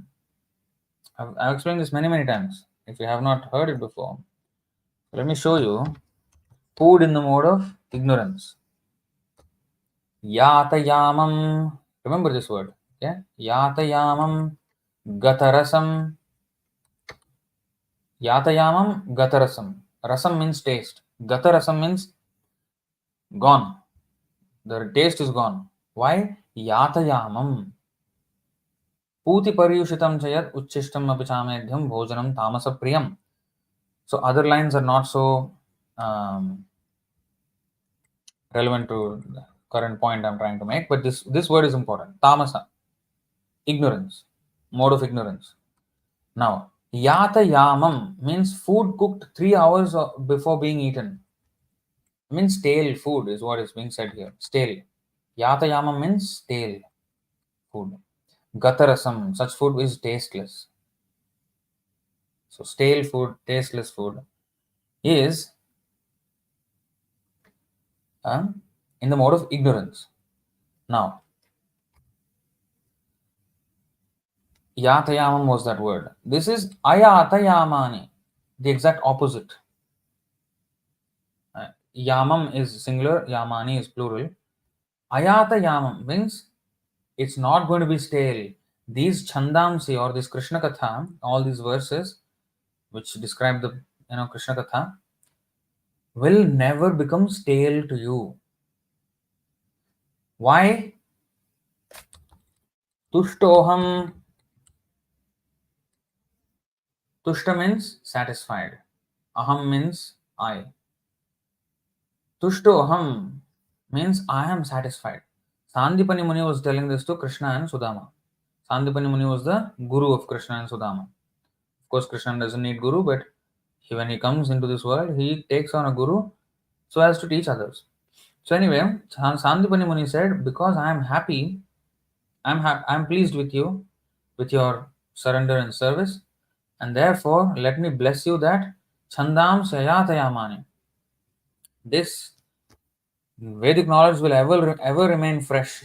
Speaker 1: I've explained this many times. If you have not heard it before, let me show you. Food in the mode of ignorance. Yatayamam. Remember this word. Okay? Yatayamam gatarasam. Yatayamam gatarasam. Rasam means taste. Gatarasam means gone. The taste is gone. Why? Yatayamam. Puti paryushitam chayat uchishtam apichamedhyam bhojanam tamasa priyam. So other lines are not so relevant to the current point I'm trying to make, but this word is important. Tamasa, ignorance, mode of ignorance. Now, yatayamam means food cooked 3 hours before being eaten. It means stale food is what is being said here. Stale. Yatayamam means stale food. Gatarasam, such food is tasteless. So stale food, tasteless food is in the mode of ignorance. Now, yatayamam was that word. This is ayatayamani, the exact opposite. Yamam is singular, yamani is plural. Ayata yamam means it's not going to be stale. These chandamsi or this Krishna Katha, all these verses which describe the Krishna Katha, will never become stale to you. Why? Tushtoham. Tushta means satisfied. Aham means I. Tushtoham means I am satisfied. Sandipani Muni was telling this to Krishna and Sudama. Sandipani Muni was the guru of Krishna and Sudama. Of course, Krishna doesn't need guru, but when he comes into this world, he takes on a guru so as to teach others. So anyway, Sandipani Muni said, because I am happy, I am pleased with you, with your surrender and service, and therefore let me bless you that Chandam Sayatayamani. This Vedic knowledge will ever remain fresh.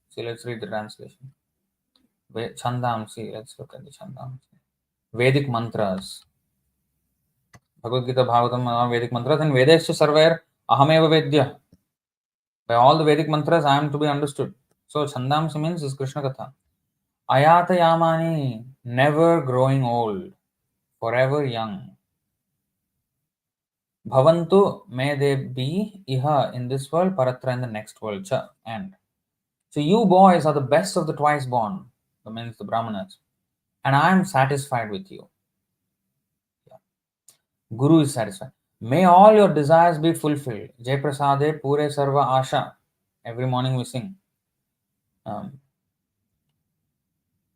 Speaker 1: See, let's read the translation. Chandam, see, let's look at the Chandam. Vedic mantras. Bhagavad-gītā, Bhagavatam are Vedic mantras, and Vedesya Sarvair Ahameva Vedya. By all the Vedic mantras, I am to be understood. So, Chandamsi means is Krishna Katha. Ayata Yamani, never growing old, forever young. Bhavantu, may they be iha in this world, paratra in the next world. Cha, and. So, you boys are the best of the twice born, that means the Brahmanas, and I am satisfied with you. Yeah. Guru is satisfied. May all your desires be fulfilled. Jai Prasade Pure Sarva Asha. Every morning we sing.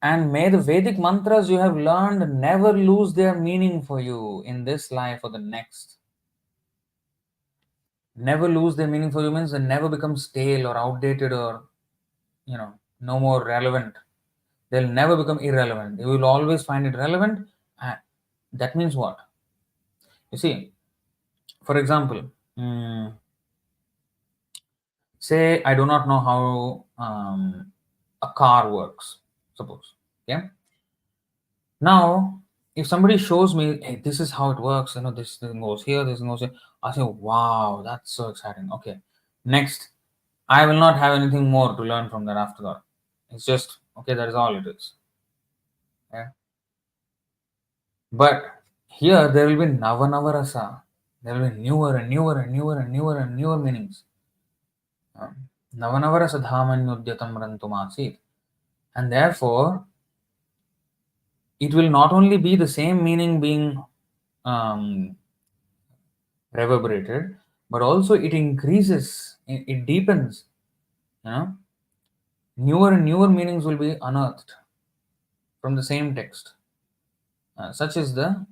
Speaker 1: And may the Vedic mantras you have learned never lose their meaning for you in this life or the next. Never lose their meaning for you means they never become stale or outdated or, no more relevant. They'll never become irrelevant. You will always find it relevant. That means what? You see, for example, say I do not know how a car works, suppose. Okay. Now, if somebody shows me, hey, this is how it works, this thing goes here, this thing goes here, I say, wow, that's so exciting. Okay. Next, I will not have anything more to learn from that after that. It's just, okay, that is all it is. Okay. But here there will be Nava There will be newer and newer and newer and newer and newer meanings. Navanavarasa dhamanyudyatam rantumasit. And therefore, it will not only be the same meaning being reverberated, but also it increases, it deepens. Newer and newer meanings will be unearthed from the same text. Such is the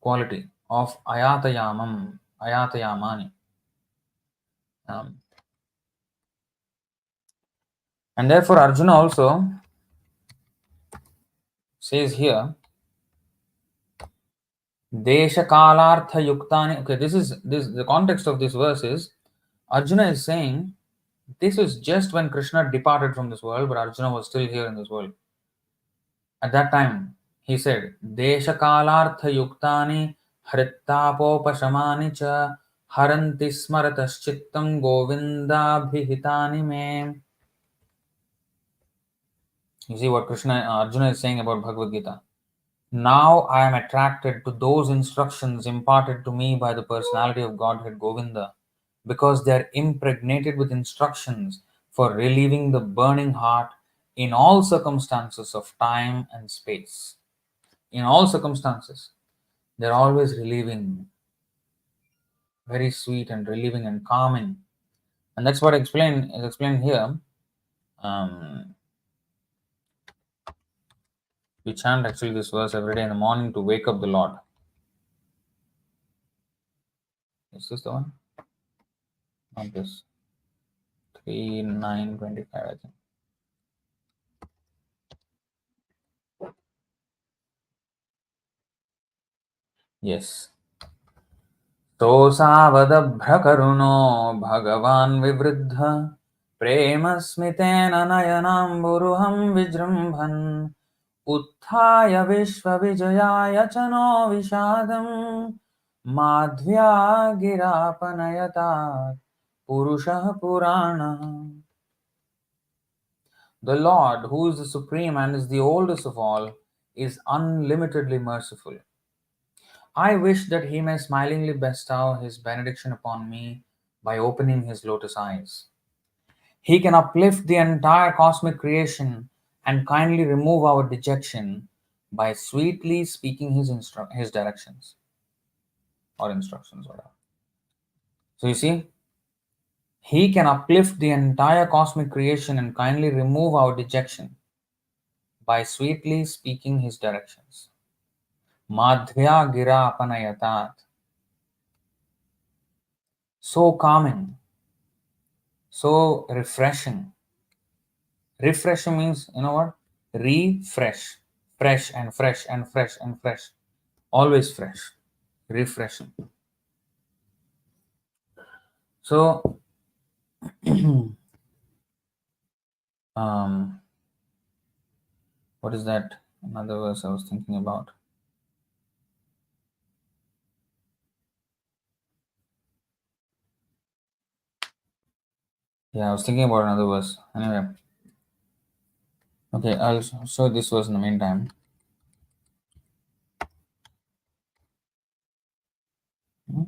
Speaker 1: quality of ayatayamam, ayatayamani. And therefore Arjuna also says here, Desha kalartha yuktani. Okay, this the context of this verse is Arjuna is saying this is just when Krishna departed from this world, but Arjuna was still here in this world. At that time, he said, Desha kalartha yuktani hrittapopashamani cha haranti smarataschittam govinda bhihitani me. You see what Arjuna is saying about Bhagavad-gītā. Now I am attracted to those instructions imparted to me by the personality of Godhead Govinda, because they are impregnated with instructions for relieving the burning heart in all circumstances of time and space. In all circumstances, they are always relieving, very sweet and relieving and calming. And that's what is explained here. We chant actually this verse every day in the morning to wake up the Lord. Is this the one? Not this. 3:9:25, I think. Yes. Tosavadabhrakruno Bhagavan Vivriddha Premasmitena Nayanamburuham Vijrambhan Utthaya Vishwa Vijayaya Chano Vishadam madhya girāpanayatāt puruṣah purāṇah. The Lord, who is the supreme and is the oldest of all, is unlimitedly merciful. I wish that he may smilingly bestow his benediction upon me by opening his lotus eyes. He can uplift the entire cosmic creation and kindly remove our dejection by sweetly speaking his directions or instructions, whatever. So you see, he can uplift the entire cosmic creation and kindly remove our dejection by sweetly speaking his directions. Madhya gira apanayatat. So calming, so refreshing. Refreshing means, you know what? Refresh. Fresh and fresh and fresh and fresh. Always fresh. Refreshing. So, um, what is that? Another verse I was thinking about. Yeah, I was thinking about another verse. Anyway, okay, I'll show this verse in the meantime. Hmm?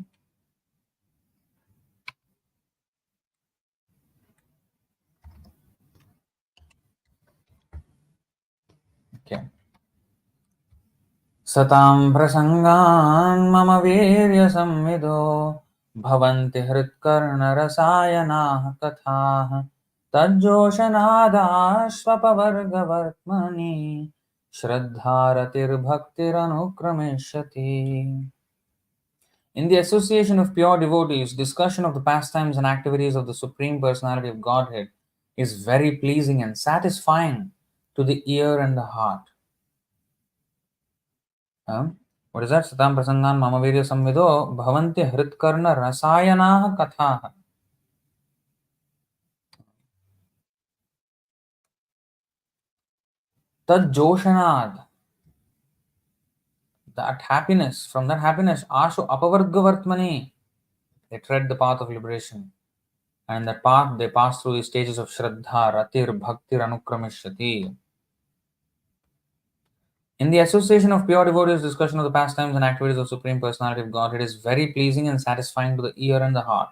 Speaker 1: Okay. Satam prasangan mama virya samvido bhavanti hritkarna rasayana katha tajjoshanada svapavargavartmani shraddharatir bhaktiranukrameshyati. In the association of pure devotees, discussion of the pastimes and activities of the Supreme Personality of Godhead is very pleasing and satisfying to the ear and the heart. What is that? Satam prasangan mama virya samvido bhavanti hritkarna rasayana katha. Tad joshanad. That happiness, from that happiness, ashu apavargavartmani. They tread the path of liberation. And that path they pass through the stages of Shraddha, Ratir, Bhaktir, Anukrameshyati. In the association of pure devotees, discussion of the pastimes and activities of Supreme Personality of Godhead is very pleasing and satisfying to the ear and the heart.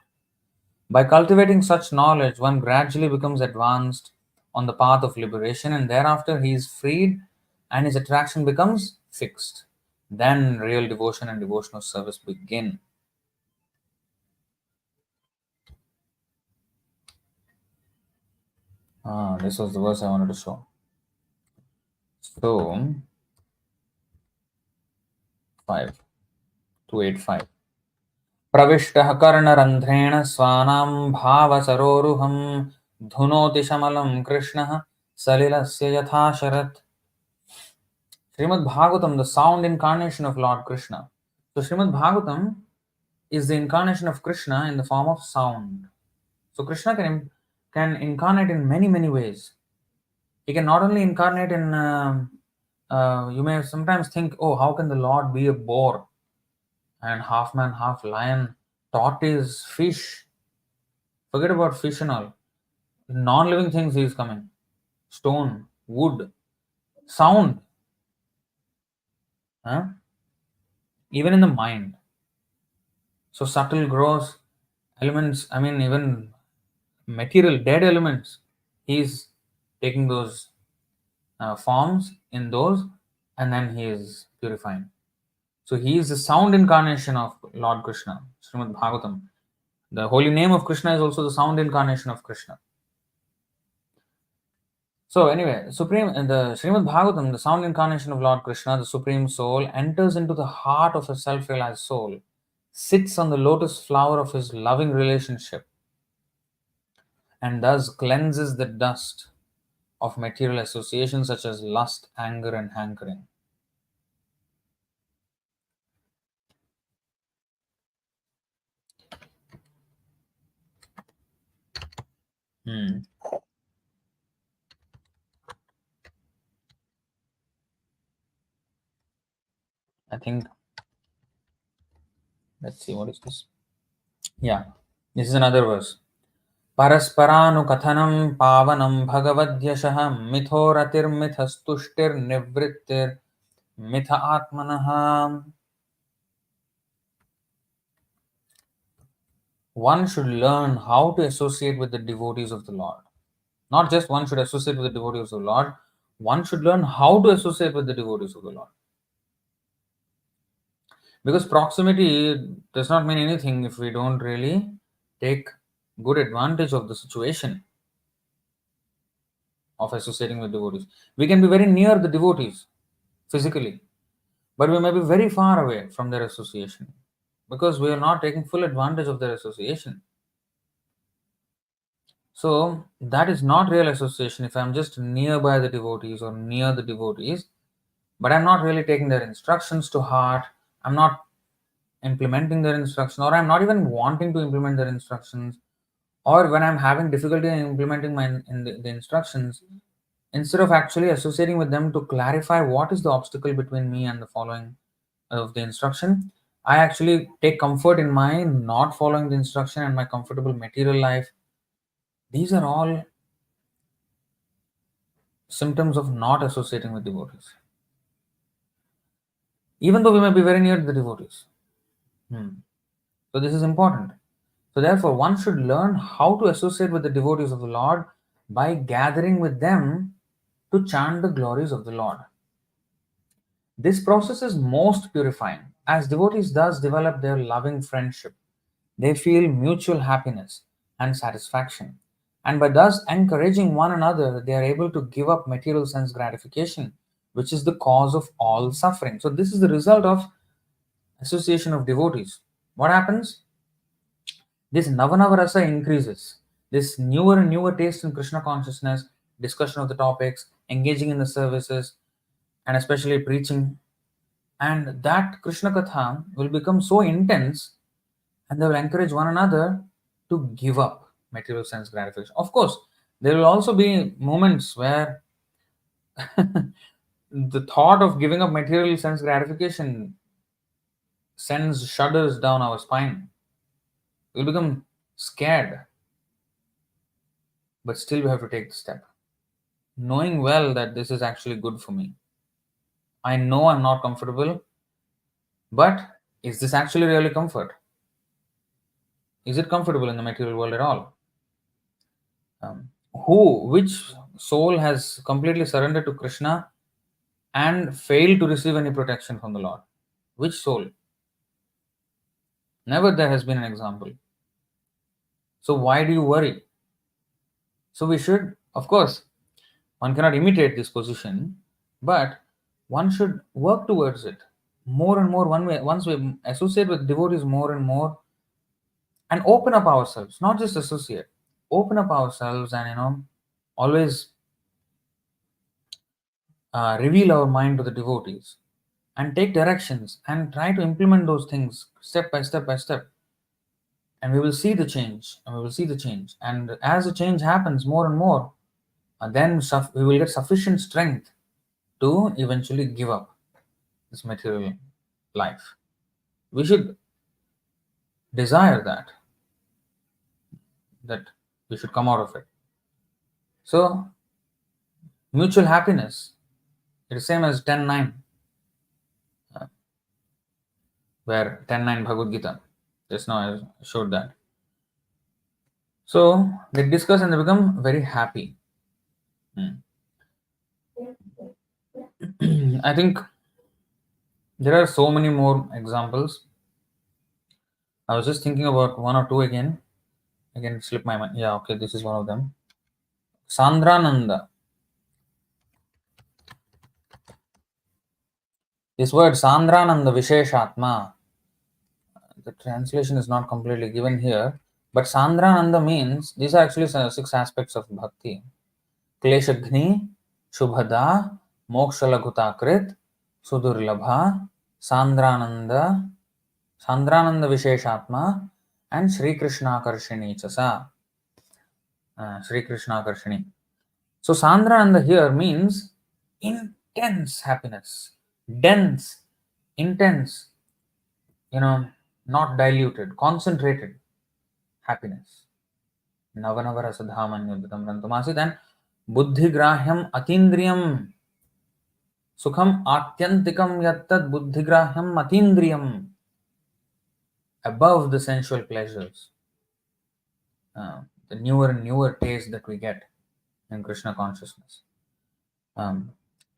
Speaker 1: By cultivating such knowledge, one gradually becomes advanced on the path of liberation, and thereafter he is freed and his attraction becomes fixed. Then real devotion and devotional service begin. This was the verse I wanted to show. So, 5, 285. प्रविष्टः कर्णरन्ध्रेण स्वानां भावसरोरुहं धुनोति शमलं कृष्णः सलिलस्य यथा Sharat. Srimad Bhagavatam, the sound incarnation of Lord Krishna. So Srimad Bhagavatam is the incarnation of Krishna in the form of sound. So Krishna can incarnate in many, many ways. He can not only incarnate in, you may sometimes think, oh, how can the Lord be a boar and half man, half lion, tortoise, fish? Forget about fish and all. Non-living things he is coming. Stone, wood, sound. Huh? Even in the mind. So subtle, gross elements, I mean, even material, dead elements, he is taking those forms in those and then he is purifying. So he is the sound incarnation of Lord Krishna, Srimad Bhagavatam. The holy name of Krishna is also the sound incarnation of Krishna. So anyway, the Srimad Bhagavatam, the sound incarnation of Lord Krishna, the Supreme Soul, enters into the heart of a self-realized soul, sits on the lotus flower of his loving relationship, and thus cleanses the dust of material associations such as lust, anger, and hankering. Hmm. I think Let's see, what is this? Yeah, this is another verse. परस्परानुकथनं पावनं भगवद्यशः मिथोरतिर्मिथस्तुष्टिर्निवृत्तिर्मिथ आत्मनः. One should learn how to associate with the devotees of the Lord. Not just one should associate with the devotees of the Lord, one should learn how to associate with the devotees of the Lord. Because proximity does not mean anything if we don't really take good advantage of the situation of associating with devotees. We can be very near the devotees physically, but we may be very far away from their association because we are not taking full advantage of their association. So that is not real association if I'm just nearby the devotees or near the devotees, but I'm not really taking their instructions to heart. I'm not implementing their instruction, or I'm not even wanting to implement their instructions, or when I'm having difficulty in implementing the instructions, instead of actually associating with them to clarify what is the obstacle between me and the following of the instruction, I actually take comfort in my not following the instruction and my comfortable material life. These are all symptoms of not associating with devotees, even though we may be very near to the devotees. So this is important. So therefore, one should learn how to associate with the devotees of the Lord by gathering with them to chant the glories of the Lord. This process is most purifying, as devotees thus develop their loving friendship. They feel mutual happiness and satisfaction, and by thus encouraging one another, they are able to give up material sense gratification, which is the cause of all suffering. So this is the result of association of devotees. What happens? This Navanava increases. This newer and newer taste in Krishna consciousness, discussion of the topics, engaging in the services, and especially preaching. And that Krishna Katha will become so intense, and they will encourage one another to give up material sense gratification. Of course, there will also be moments where the thought of giving up material sense gratification sends shudders down our spine. We'll become scared, but still we have to take the step, knowing well that this is actually good for me. I know I'm not comfortable, but is this actually really comfort? Is it comfortable in the material world at all? Which soul has completely surrendered to Krishna and failed to receive any protection from the Lord? Which soul? Never there has been an example. So why do you worry? So we should, of course, one cannot imitate this position, but one should work towards it more and more. Once we associate with devotees more and more, and open up ourselves, not just associate, open up ourselves, and always reveal our mind to the devotees and take directions and try to implement those things step by step by step, and we will see the change, and as the change happens more and more, then we will get sufficient strength to eventually give up this material life. We should desire that we should come out of it. So mutual happiness, it is same as 10.9, where 10.9 Bhagavad-gītā, just now I showed that. So they discuss and they become very happy. I think there are so many more examples. I was just thinking about one or two again. Again, it slipped my mind. Yeah, okay, this is one of them. Sandrananda. This word Sandrananda Visheshatma, the translation is not completely given here, but Sandrananda means these are actually 6 aspects of bhakti. Kleshagni, Shubhada, Mokshalaghutakrit, Sudurlabha, Sandrananda, Sandrananda Visheshatma, and Sri Krishna Karshini Chasa. Sri Krishna Karshini. So Sandrananda here means intense happiness, dense, intense, not diluted, concentrated happiness. Navanavara sadhamanyuddhatam rantumasit, and buddhigrahyam atindriyam sukham atyantikam yattad buddhigrahyam atindriyam, above the sensual pleasures, the newer and newer taste that we get in Krishna consciousness.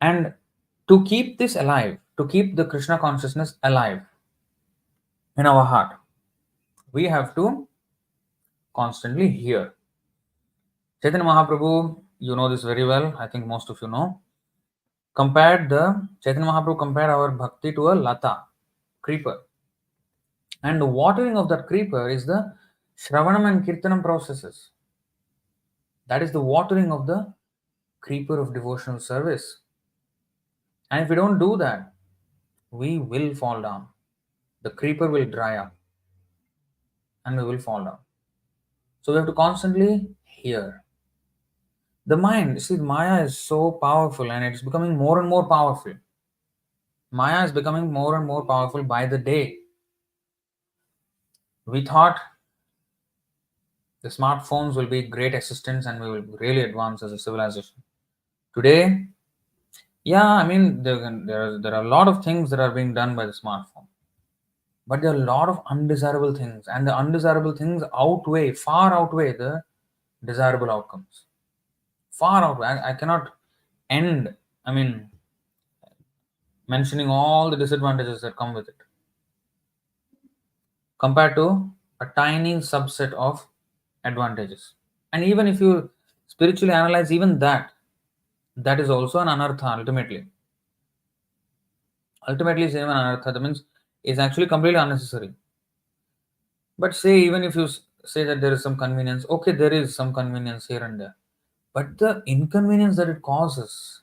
Speaker 1: And to keep this alive, to keep the Krishna consciousness alive in our heart, we have to constantly hear. Chaitanya Mahaprabhu, you know this very well, I think most of you know, Chaitanya Mahaprabhu compared our bhakti to a lata, creeper. And the watering of that creeper is the Shravanam and Kirtanam processes. That is the watering of the creeper of devotional service. And if we don't do that, we will fall down. The creeper will dry up and we will fall down. So we have to constantly hear. The mind, see, Maya is so powerful and it's becoming more and more powerful. Maya is becoming more and more powerful by the day. We thought the smartphones will be great assistants and we will really advance as a civilization. Today, yeah, I mean, there are a lot of things that are being done by the smartphone. But there are a lot of undesirable things, and the undesirable things far outweigh the desirable outcomes. Far outweigh. I cannot end, I mean, mentioning all the disadvantages that come with it, compared to a tiny subset of advantages. And even if you spiritually analyze even that, that is also an anartha ultimately. Ultimately, it's even an anartha. That means it's actually completely unnecessary. But say, even if you say that there is some convenience, okay, there is some convenience here and there. But the inconvenience that it causes,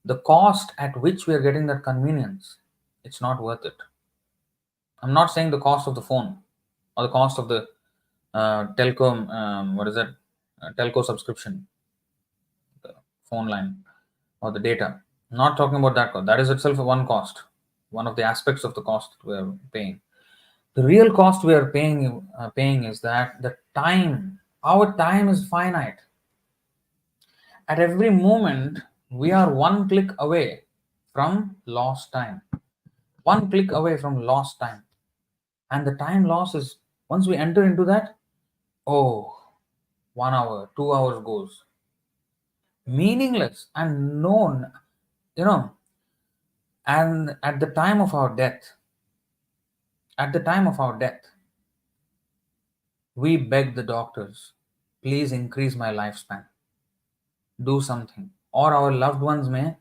Speaker 1: the cost at which we are getting that convenience, it's not worth it. I'm not saying the cost of the phone or the cost of the telco, telco subscription, the phone line or the data. I'm not talking about that cost. That is itself one cost, one of the aspects of the cost we are paying. The real cost we are paying is that the time, our time is finite. At every moment, we are one click away from lost time. One click away from lost time. And the time loss is, once we enter into that, oh, 1 hour, 2 hours goes. Meaningless and known, you know, and at the time of our death, we beg the doctors, please increase my lifespan. Do something. Or our loved ones may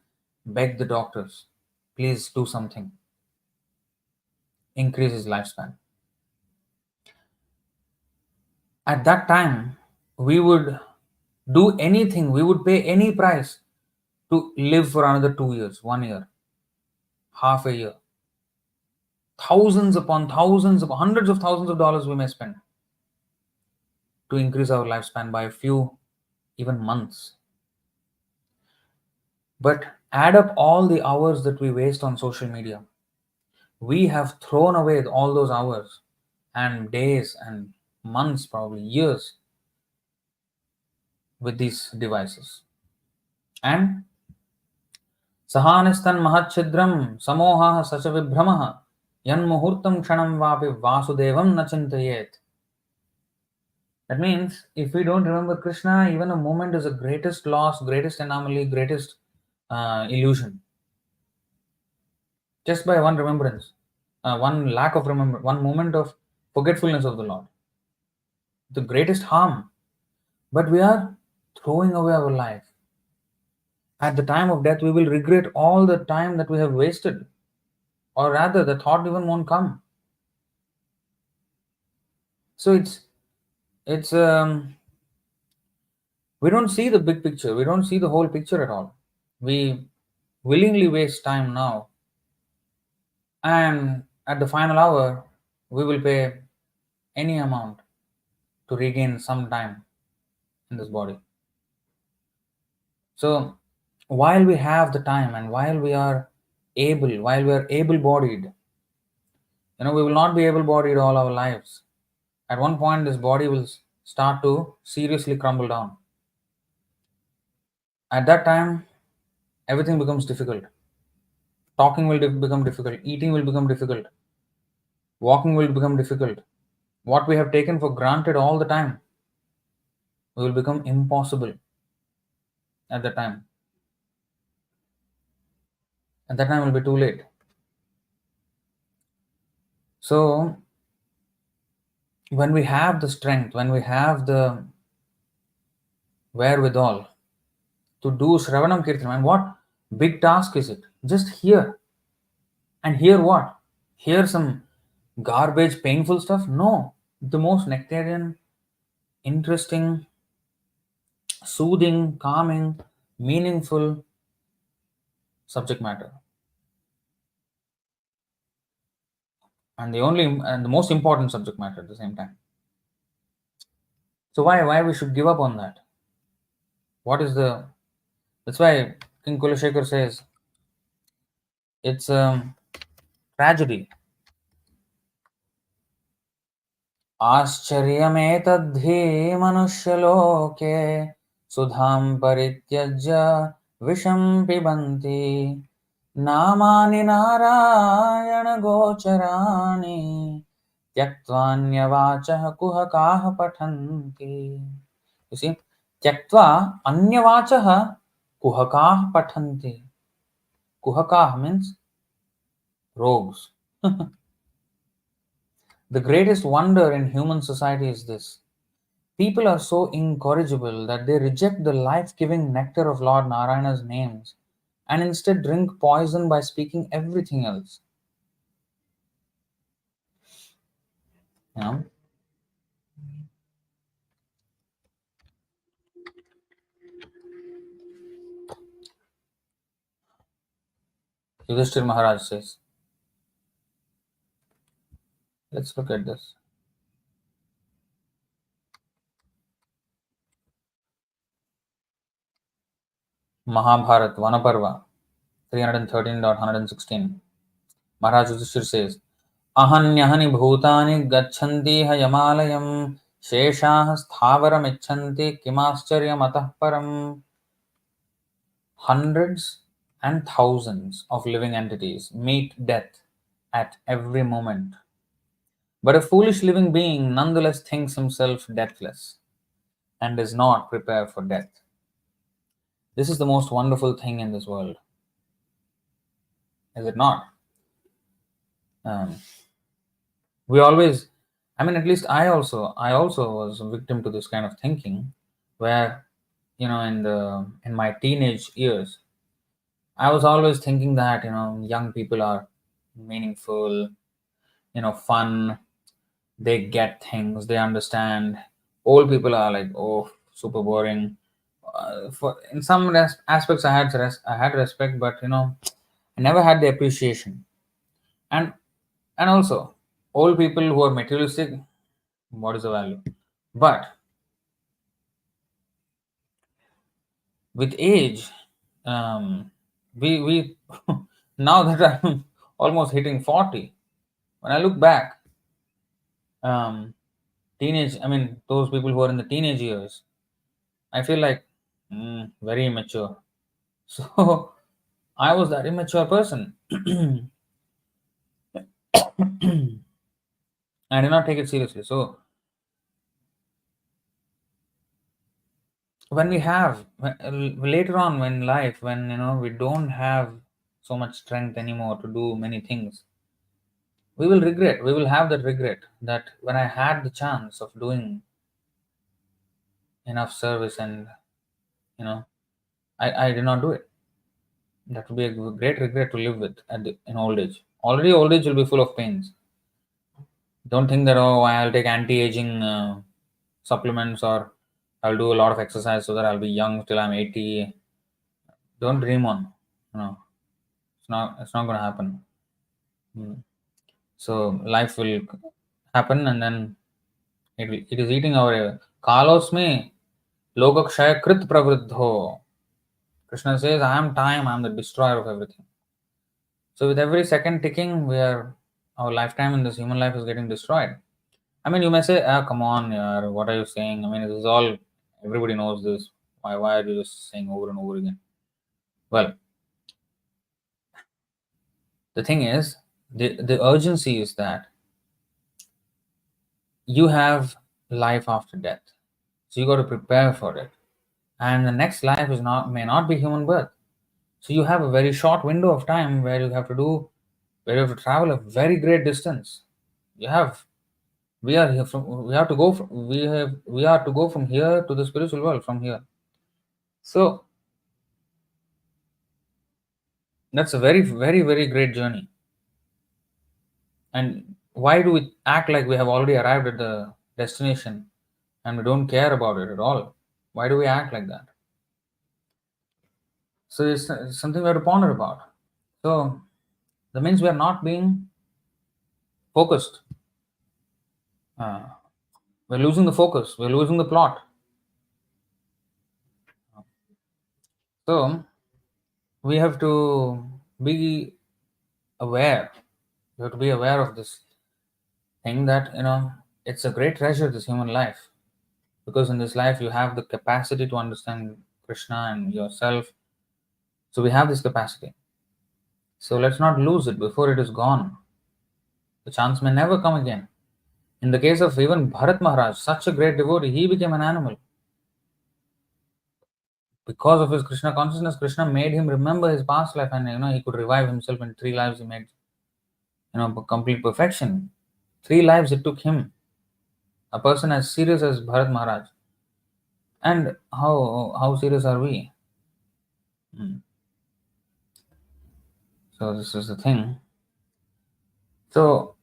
Speaker 1: beg the doctors, please do something. Increase his lifespan. At that time, we would do anything, we would pay any price to live for another 2 years, 1 year, half a year. Thousands upon thousands, hundreds of thousands of dollars we may spend to increase our lifespan by a few, even months. But add up all the hours that we waste on social media. We have thrown away all those hours and days and months, probably years, with these devices. And sahanistan mahachidram samoha sacha vibhramaha yan muhurtam kshanam vapi vasudevam na chintayet. That means if we don't remember Krishna, even a moment is the greatest loss, greatest anomaly, greatest illusion. Just by one remembrance, one lack of remembrance, one moment of forgetfulness of the Lord. The greatest harm. But we are throwing away our life. At the time of death, we will regret all the time that we have wasted. Or rather, the thought even won't come. So it's we don't see the big picture. We don't see the whole picture at all. We willingly waste time now. And at the final hour, we will pay any amount to regain some time in this body. So while we have the time and while we are able bodied, We will not be able-bodied all our lives. At one point, this body will start to seriously crumble down. At that time, everything becomes difficult. Talking will become difficult. Eating will become difficult. Walking will become difficult. What we have taken for granted all the time will become impossible at that time. At that time, will be too late. So, when we have the strength, when we have the wherewithal to do Shravanam Kirtanam, and what big task is it? Just hear. And hear what? Hear some garbage, painful stuff? No. The most nectarian, interesting, soothing, calming, meaningful subject matter. And the most important subject matter at the same time. So why we should give up on that? What is the That's why King Kulashekar says it's a tragedy. आश्चर्यमेतद्धि मनुष्यलोके सुधां परित्यज्य विषं पिबन्ति नामानि नारायणगोचराणि त्यक्त्वान्यवाचः कुहकाः पठन्ति. You see, त्यक्त्वा अन्यवाचः कुहकाः पठन्ति. Kuhakaah means rogues. The greatest wonder in human society is this. People are so incorrigible that they reject the life-giving nectar of Lord Narayana's names and instead drink poison by speaking everything else. Yeah. Yudhishthir Maharaj says, let's look at this. Mahabharat Vanaparva 313.116. Maharaj Yudhishthir says, Ahanyahani bhutani gachanti yamalayam sheshah sthavaram icchanti kimascharya matah param. Hundreds and thousands of living entities meet death at every moment. But a foolish living being nonetheless thinks himself deathless and is not prepared for death. This is the most wonderful thing in this world. Is it not? Um, we always, at least I also was a victim to this kind of thinking, where, in my teenage years, I was always thinking that, young people are meaningful, fun, they get things, they understand. Old people are like, oh, super boring. For in some aspects, I had respect, but I never had the appreciation. And also, old people who are materialistic, what is the value? But with age, we now that I'm almost hitting 40, when I look back, teenage, those people who are in the teenage years, I feel like very immature. So I was that immature person. I did not take it seriously. So when we have later on when life, when we don't have so much strength anymore to do many things, we will regret. We will have that regret that when I had the chance of doing enough service and I did not do it. That would be a great regret to live with in old age. Already, old age will be full of pains. Don't think that, oh, I'll take anti-aging supplements or I'll do a lot of exercise so that I'll be young till I'm 80. Don't dream on. It's not going to happen. Mm. So life will happen, and then it is eating our kalosme logakshaya krit pravriddho. Krishna says, I am time, I am the destroyer of everything. So with every second ticking, we are our lifetime in this human life is getting destroyed. I mean, you may say, ah, come on, yaar, what are you saying? I mean, this is all, everybody knows this. Why are you just saying over and over again? Well, the thing is, the urgency is that you have life after death. So you got to prepare for it. And the next life is not may not be human birth. So you have a very short window of time where you have to travel a very great distance. You have we are here from we have to go from, we are to go from here to the spiritual world from here. So that's a very, very, very great journey. And why do we act like we have already arrived at the destination and we don't care about it at all? Why do we act like that? So it's something we have to ponder about. So that means we are not being focused. Uh, we're losing the focus. We're losing the plot. So we have to be aware. We have to be aware of this thing that it's a great treasure, this human life, because in this life you have the capacity to understand Krishna and yourself. So we have this capacity. So let's not lose it before it is gone. The chance may never come again. In the case of even Bharat Maharaj, such a great devotee, he became an animal. Because of his Krishna consciousness, Krishna made him remember his past life, and he could revive himself in 3 lives. He made complete perfection. 3 lives it took him, a person as serious as Bharat Maharaj. And how serious are we? Hmm. So this is the thing. So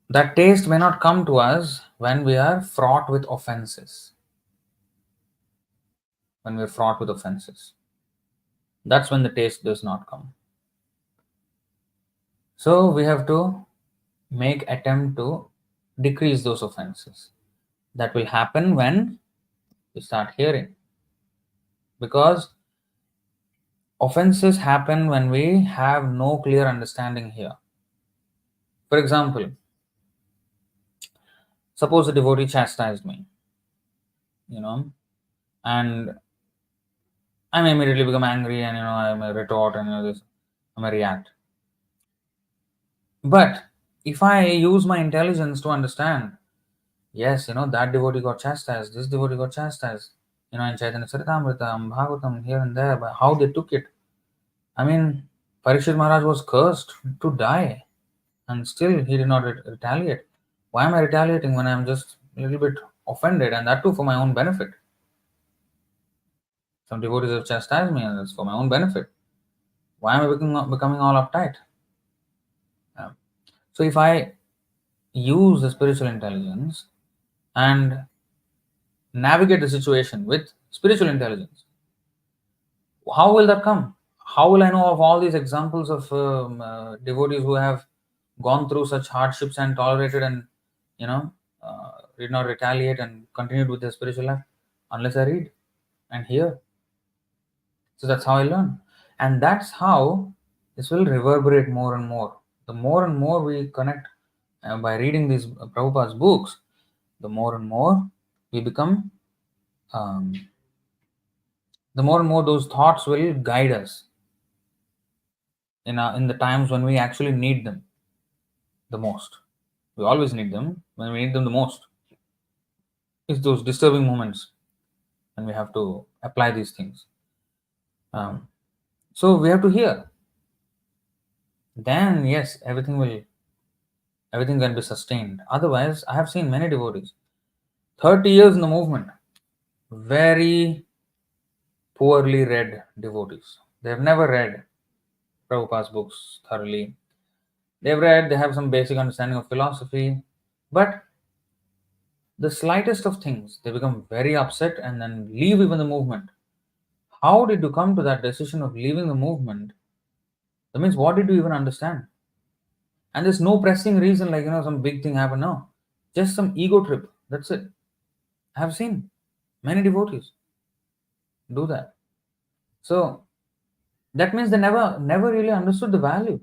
Speaker 1: that taste may not come to us when we are fraught with offenses. When we're fraught with offenses, that's when the taste does not come. So we have to make attempt to decrease those offenses. That will happen when we start hearing, because offenses happen when we have no clear understanding here. For example, suppose a devotee chastised me, you know, and I may immediately become angry, and I may retort, and this I may react. But if I use my intelligence to understand, yes, that devotee got chastised, this devotee got chastised, in Chaitanya Charitamrita, Bhagavatam, here and there, but how they took it. I mean, Parikshit Maharaj was cursed to die, and still he did not retaliate. Why am I retaliating when I'm just a little bit offended, and that too for my own benefit? Some devotees have chastised me, and it's for my own benefit. Why am I becoming all uptight? Yeah. So if I use the spiritual intelligence and navigate the situation with spiritual intelligence, how will that come? How will I know of all these examples of devotees who have gone through such hardships and tolerated, and did not retaliate and continued with their spiritual life? Unless I read and hear. So that's how I learn. And that's how this will reverberate more and more. The more and more we connect by reading these Prabhupada's books, the more and more we become, um, the more and more those thoughts will guide us in the times when we actually need them the most. We always need them. When we need them the most, it's those disturbing moments when we have to apply these things. Um, so we have to hear. Then yes, everything can be sustained. Otherwise, I have seen many devotees, 30 years in the movement, very poorly read devotees. They have never read Prabhupada's books thoroughly. They have some basic understanding of philosophy, but the slightest of things, they become very upset and then leave even the movement. How did you come to that decision of leaving the movement? That means, what did you even understand? And there's no pressing reason, like, some big thing happened. No, just some ego trip. That's it. I have seen many devotees do that. So that means they never really understood the value.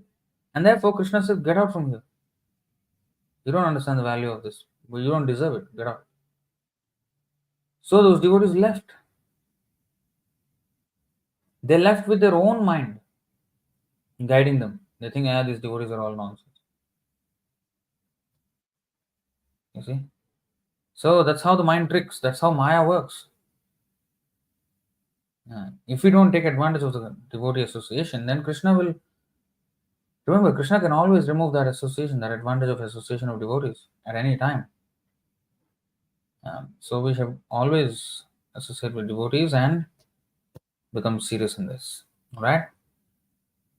Speaker 1: And therefore, Krishna said, get out from here. You don't understand the value of this. But you don't deserve it. Get out. So those devotees left. They left with their own mind guiding them. They think, yeah, these devotees are all nonsense. You see? So that's how the mind tricks. That's how Maya works. If we don't take advantage of the devotee association, then Krishna will. Remember, Krishna can always remove that association, that advantage of association of devotees at any time. So we should always associate with devotees and become serious in this. All right?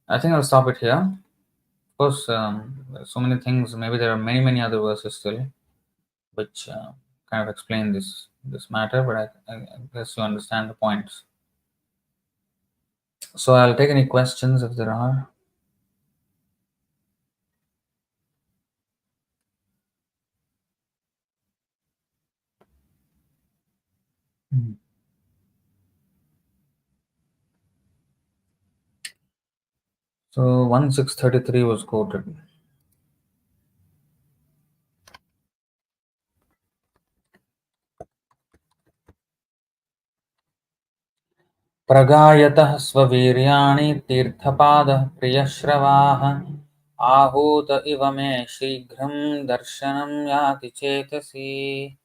Speaker 1: I think I'll stop it here. Of course, there's so many things. Maybe there are many, many other verses still, which kind of explain this matter. But I guess you understand the points. So I'll take any questions if there are. So 1633 was quoted. प्रगायतः स्ववीर्याणि तीर्थपादः प्रियश्रवाः आहूत इव मे शीघ्रं दर्शनं याति चेतसि.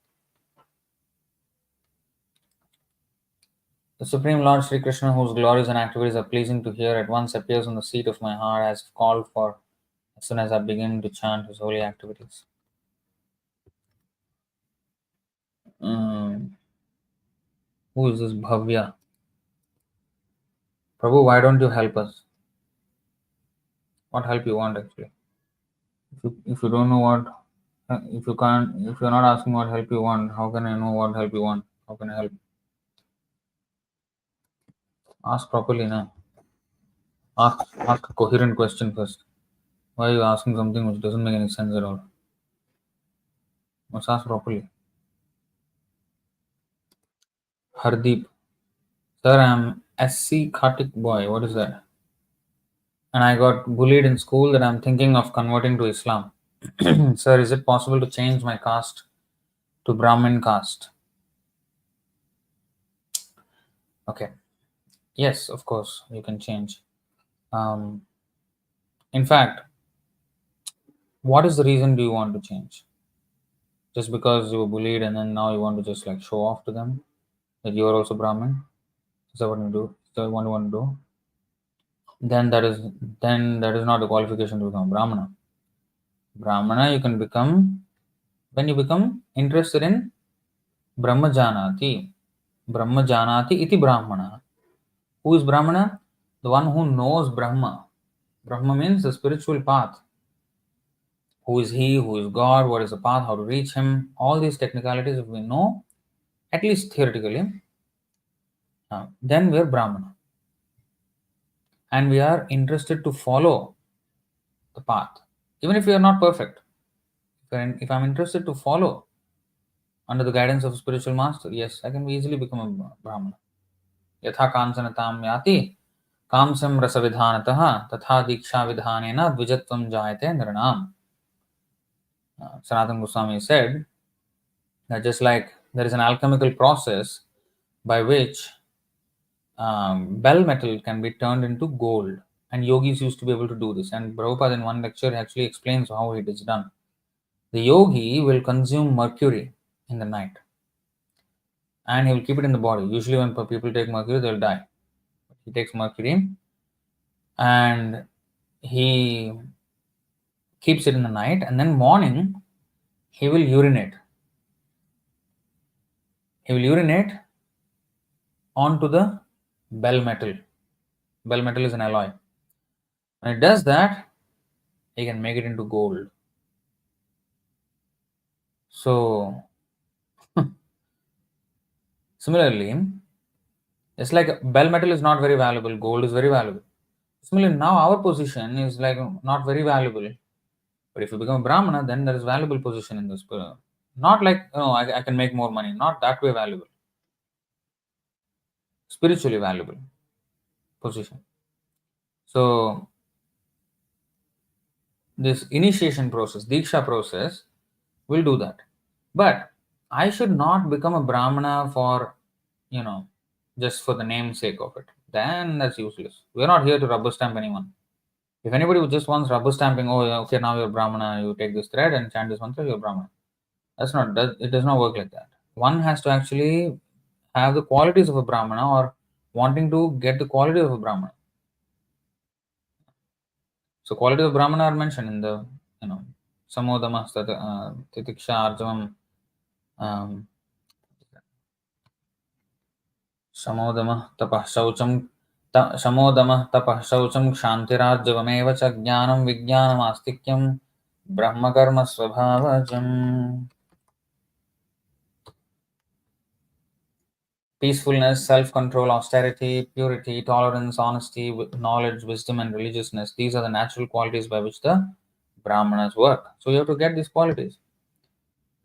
Speaker 1: The Supreme Lord Sri Krishna, whose glories and activities are pleasing to hear, at once appears on the seat of my heart as called for as soon as I begin to chant his holy activities. Who is this Bhavya? Prabhu, why don't you help us? What help you want actually? If you don't know what, if you're not asking what help you want, how can I know what help you want? How can I help? Ask properly now. Ask a coherent question first. Why are you asking something which doesn't make any sense at all? Must ask properly. Hardeep. Sir, I'm SC Khartik boy. What is that? And I got bullied in school that I'm thinking of converting to Islam. Sir, is it possible to change my caste to Brahmin caste? Okay. Yes, of course, you can change. In fact, what is the reason do you want to change? Just because you were bullied and then now you want to just like show off to them that you are also Brahmin? Is that what you do? Is that what you want to do? Then that is not a qualification to become Brahmana. Brahmana you can become when you become interested in Brahma Janati. Brahma Janati iti Brahmana. Who is Brahmana? The one who knows Brahma. Brahma means the spiritual path. Who is he? Who is God? What is the path? How to reach him? All these technicalities, if we know, at least theoretically, then we are Brahmana. And we are interested to follow the path. Even if we are not perfect. If I'm interested to follow under the guidance of a spiritual master, yes, I can easily become a Brahmana. Yatha kamsanatam yati kamsam rasavidhanatah tatha diksha vidhanena dvijatvam jayate nirnam. Sanatana Goswami said that just like there is an alchemical process by which bell metal can be turned into gold, and yogis used to be able to do this. And Prabhupada in one lecture actually explains how it is done. The yogi will consume mercury in the night and he will keep it in the body. Usually, when people take mercury, they'll die. He takes mercury and he keeps it in the night, and then morning he will urinate. He will urinate onto the bell metal. Bell metal is an alloy. When it does that, he can make it into gold. So, similarly, it's like bell metal is not very valuable, gold is very valuable. Similarly, now our position is like not very valuable. But if you become a Brahmana, then there is valuable position in this. Not like, I can make more money. Not that way valuable. Spiritually valuable position. So, this initiation process, Diksha process, We'll do that. But I should not become a Brahmana for, you know, just for the namesake of it. Then that's useless. We're not here to rubber stamp anyone. If anybody who just wants rubber stamping, oh, yeah, okay, now you're Brahmana, you take this thread and chant this mantra, you're Brahmana. It does not work like that. One has to actually have the qualities of a Brahmana or wanting to get the quality of a Brahmana. So quality of Brahmana are mentioned in the, you know, Samodama, Titiksha, Arjavam, um, Samodama, Tapah, Shaucham, Samodama, Tapah, Shaucham, Kshantirajavameva cha Jnanam, Vijnanam, Astikyam, Brahma Karma Svabhavajam. Peacefulness, self control, austerity, purity, tolerance, honesty, knowledge, wisdom, and religiousness. These are the natural qualities by which the Brahmanas work. So you have to get these qualities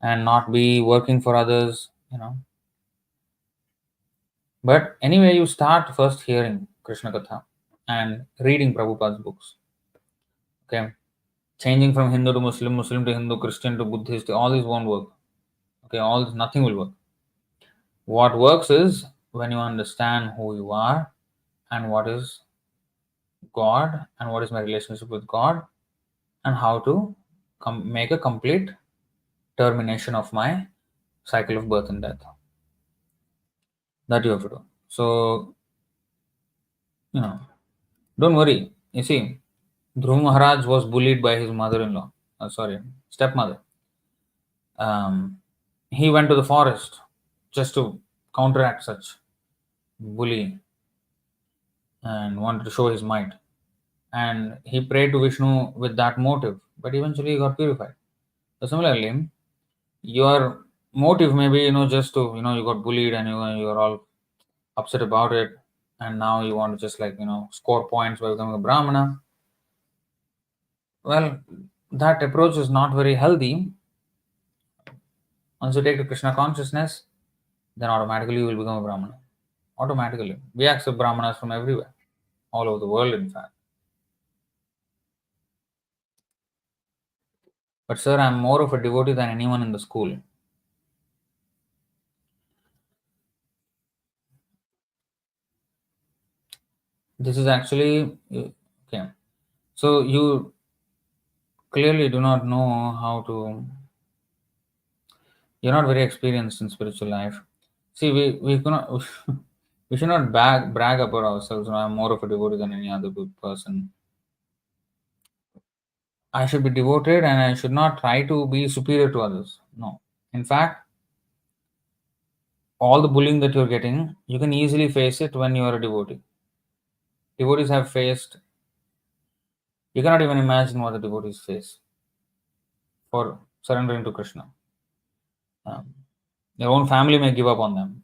Speaker 1: and not be working for others, you know. But anyway, you start first hearing Krishna Katha and reading Prabhupada's books. Okay. Changing from Hindu to Muslim, Muslim to Hindu, Christian to Buddhist, all these won't work. Okay, all this, nothing will work. What works is when you understand who you are and what is God and what is my relationship with God and how to make a complete termination of my cycle of birth and death. That you have to do. So, you know, don't worry. You see, Dhruv Maharaj was bullied by his mother-in-law. Stepmother. He went to the forest just to counteract such bullying and wanted to show his might. And he prayed to Vishnu with that motive, but eventually he got purified. So similarly, your motive may be, just to, you got bullied and you're all upset about it, and now you want to just like, score points by becoming a Brahmana. Well, that approach is not very healthy. Once you take the Krishna consciousness, then automatically you will become a Brahmana. Automatically. We accept Brahmanas from everywhere, all over the world, in fact. But sir, I'm more of a devotee than anyone in the school. This is actually okay. So you clearly do not know how to. You're not very experienced in spiritual life. See, we cannot. We should not brag about ourselves. I'm more of a devotee than any other good person. I should be devoted and I should not try to be superior to others. No. In fact, all the bullying that you're getting, you can easily face it when you are a devotee. Devotees have faced, you cannot even imagine what the devotees face for surrendering to Krishna. Um, their own family may give up on them.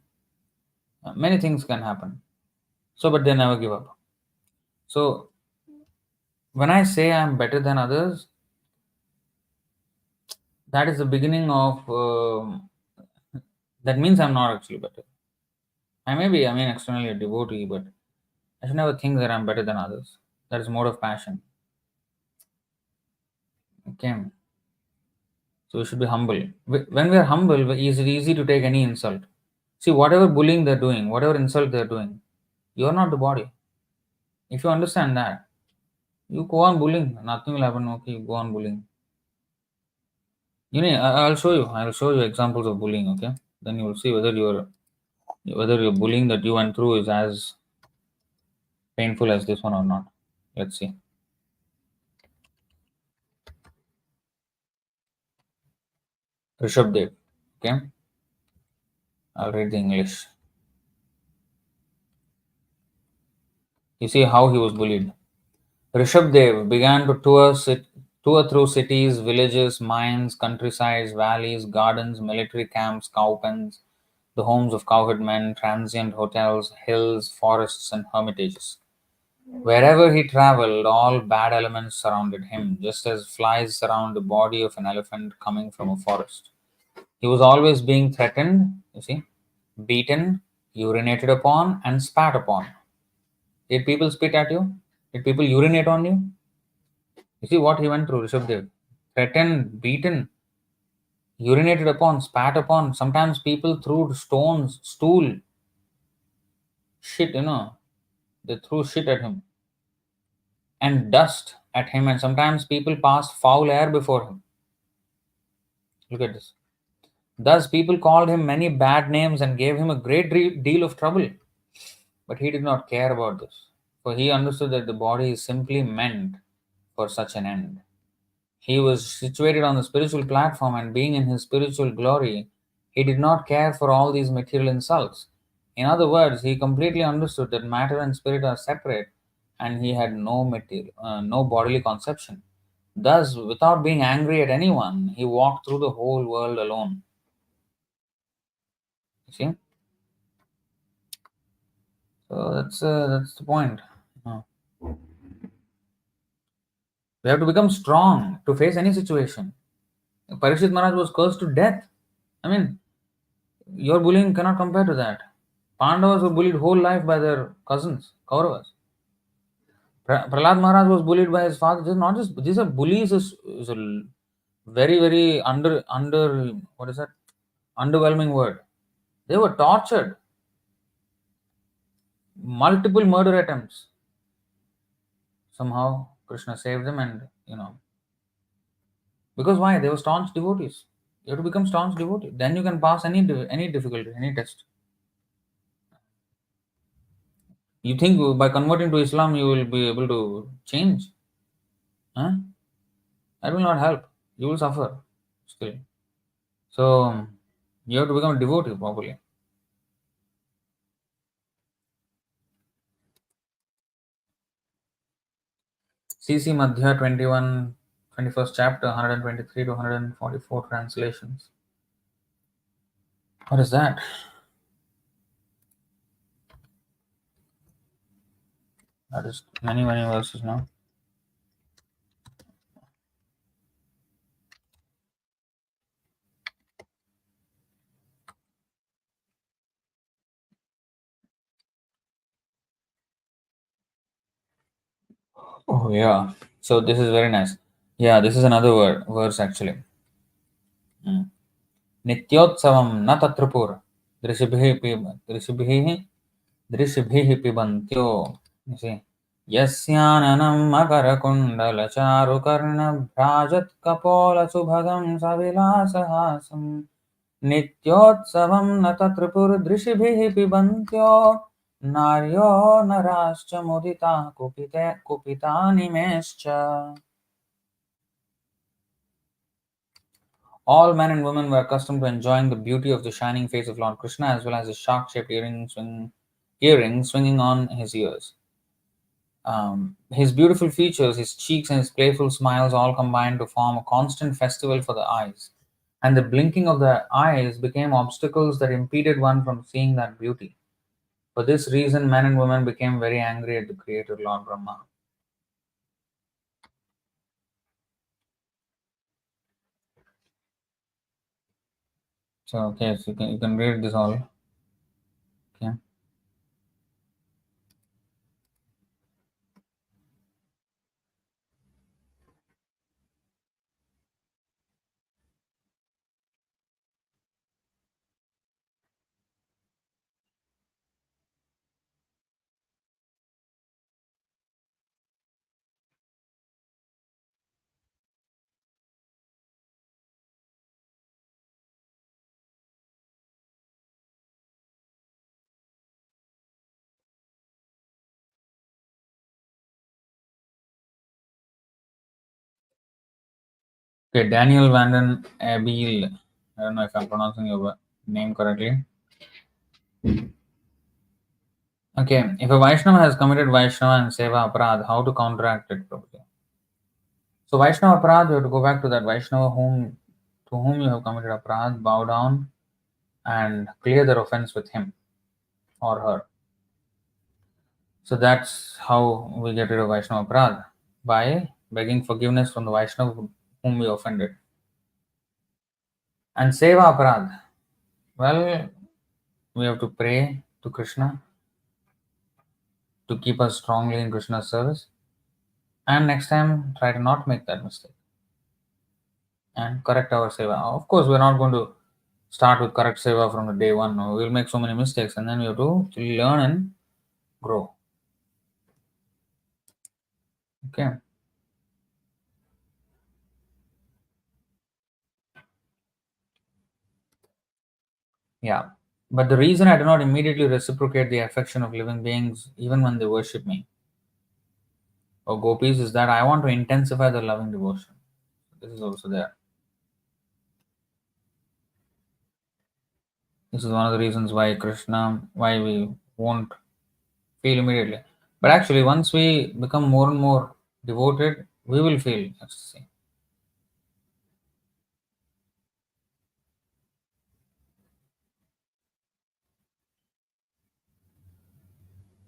Speaker 1: Many things can happen. So, but they never give up. So, when I say I'm better than others, that is the beginning of, that means I'm not actually better. Externally a devotee, but I should never think that I'm better than others. That is mode of passion. Okay. So we should be humble. When we are humble, it's easy to take any insult. See, whatever bullying they're doing, whatever insult they're doing, you're not the body. If you understand that, you go on bullying. Nothing will happen. Okay, you go on bullying. I'll show you. I'll show you examples of bullying. Okay, then you will see whether your bullying that you went through is as painful as this one or not. Let's see. Rishabdev. Okay, I'll read the English. You see how he was bullied. Rishabdev began to tour through cities, villages, mines, countrysides, valleys, gardens, military camps, cowpens, the homes of cowherd men, transient hotels, hills, forests, and hermitages. Wherever he traveled, all bad elements surrounded him, just as flies surround the body of an elephant coming from a forest. He was always being threatened, beaten, urinated upon, and spat upon. Did people spit at you? Did people urinate on you? You see what he went through, Rishabdev. Threatened, beaten, urinated upon, spat upon. Sometimes people threw stones, stool, shit, they threw shit at him and dust at him, and sometimes people passed foul air before him. Look at this. Thus, people called him many bad names and gave him a great deal of trouble. But he did not care about this, for he understood that the body is simply meant for such an end. He was situated on the spiritual platform, and being in his spiritual glory, he did not care for all these material insults. In other words, he completely understood that matter and spirit are separate, and he had no bodily conception. Thus, without being angry at anyone, he walked through the whole world alone. You see? So that's the point. Uh, We have to become strong to face any situation. Parikshit Maharaj was cursed to death. I mean, your bullying cannot compare to that. Pandavas were bullied whole life by their cousins, Kauravas. Prahlad Maharaj was bullied by his father. These are not just these are bullies is a very very under what is that underwhelming word. They were tortured, multiple murder attempts. Somehow Krishna saved them, and because why? They were staunch devotees. You have to become staunch devotee. Then you can pass any difficulty, any test. You think by converting to Islam you will be able to change? Huh? That will not help. You will suffer still. So you have to become a devotee properly. CC Madhya 21, 21st chapter, 123 to 144 translations. What is that? That is many, many verses now. Oh, yeah. So this is very nice. Yeah, this is another verse actually. Mm. Nityotsavam na tatrapur drishabhihi pibantyo. You see. यस्याननं मकरकुण्डलचारुकर्णभ्राजत्कपोलसुभगं सविलासहासं नित्योत्सवं न तत्रिपुरदृशिभिः पिबन्त्यो नार्यो नराश्च मुदिताः कुपिता निमेश्च. All men and women were accustomed to enjoying the beauty of the shining face of Lord Krishna as well as his shark-shaped earrings swinging on his ears. His beautiful features, his cheeks, and his playful smiles all combined to form a constant festival for the eyes. And the blinking of the eyes became obstacles that impeded one from seeing that beauty. For this reason, men and women became very angry at the Creator, Lord Brahma. So, okay, so you can read this all. Okay. Okay, Daniel Vanden Abel. I don't know if I'm pronouncing your name correctly. Okay, if a Vaishnava has committed Vaishnava and Seva Aparad, how to counteract it properly? So Vaishnava Aparad, you have to go back to that Vaishnava to whom you have committed Aparad, bow down and clear their offense with him or her. So that's how we get rid of Vaishnava Aparad, by begging forgiveness from the Vaishnava whom we offended. And Seva Aparad, well, we have to pray to Krishna to keep us strongly in Krishna's service. And next time, try to not make that mistake. and correct our seva. Of course, we're not going to start with correct seva from the day one. No, we'll make so many mistakes, and then we have to learn and grow. Okay. Yeah. But the reason I do not immediately reciprocate the affection of living beings, even when they worship me or gopis, is that I want to intensify the loving devotion. This is also there. This is one of the reasons why Krishna, why we won't feel immediately. But actually, once we become more and more devoted, we will feel ecstasy.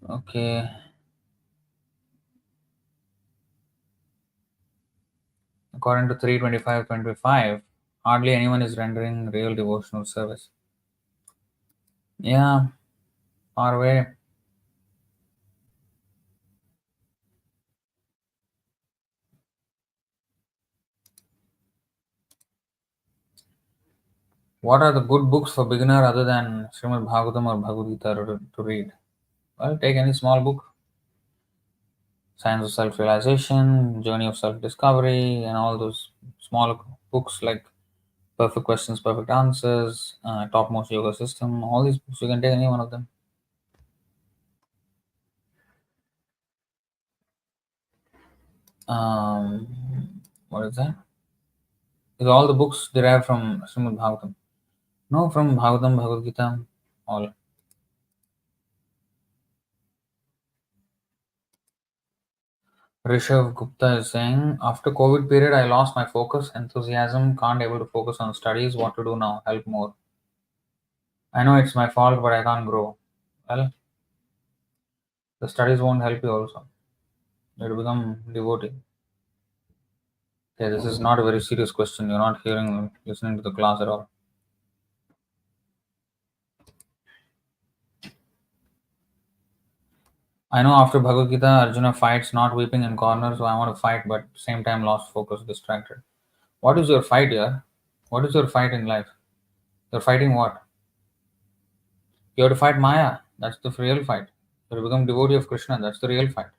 Speaker 1: Okay. According to 325.25, hardly anyone is rendering real devotional service. Yeah, far away. What are the good books for beginner other than Srimad Bhagavatam or Bhagavad-gītā to read? Well, take any small book. Science of Self-Realization, Journey of Self-Discovery, and all those small books like Perfect Questions, Perfect Answers, Topmost Yoga System. All these books, you can take any one of them. What is that? Is all the books derived from Srimad Bhagavatam? No, from Bhagavatam, Bhagavad-gītā, all. Rishabh Gupta is saying, after COVID period, I lost my focus, enthusiasm, can't able to focus on studies. What to do now? Help more. I know it's my fault, but I can't grow. Well, the studies won't help you also. You have to become devotee. Okay, this is not a very serious question. You're not hearing, listening to the class at all. I know after Bhagavad Gita, Arjuna fights, not weeping in corner, so I want to fight, but same time lost focus, distracted. What is your fight here? What is your fight in life? You're fighting what? You have to fight Maya. That's the real fight. You have to become devotee of Krishna. That's the real fight.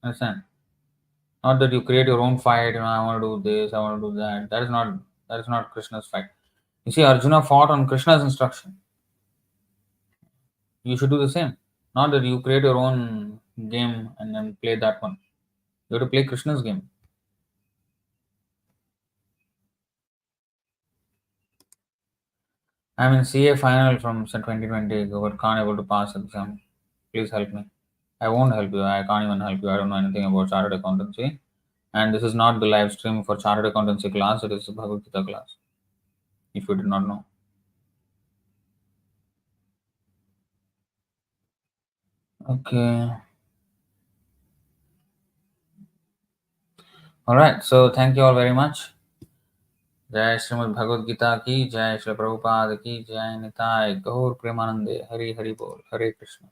Speaker 1: Understand? Not that you create your own fight. I want to do this. I want to do that. That is not Krishna's fight. You see, Arjuna fought on Krishna's instruction. You should do the same. Not that you create your own game and then play that one. You have to play Krishna's game. I'm in CA final from 2020, but can't able to pass exam. Please help me. I won't help you. I can't even help you. I don't know anything about chartered accountancy. And this is not the live stream for chartered accountancy class. It is a Bhagavad Gita class. If you did not know. Okay. All right. So thank you all very much. जय श्रीमद् भगवद गीता की जय, श्री प्रभुपाद की जय, निताय गौर प्रेमानंदे, हरि हरि बोल, हरे कृष्ण.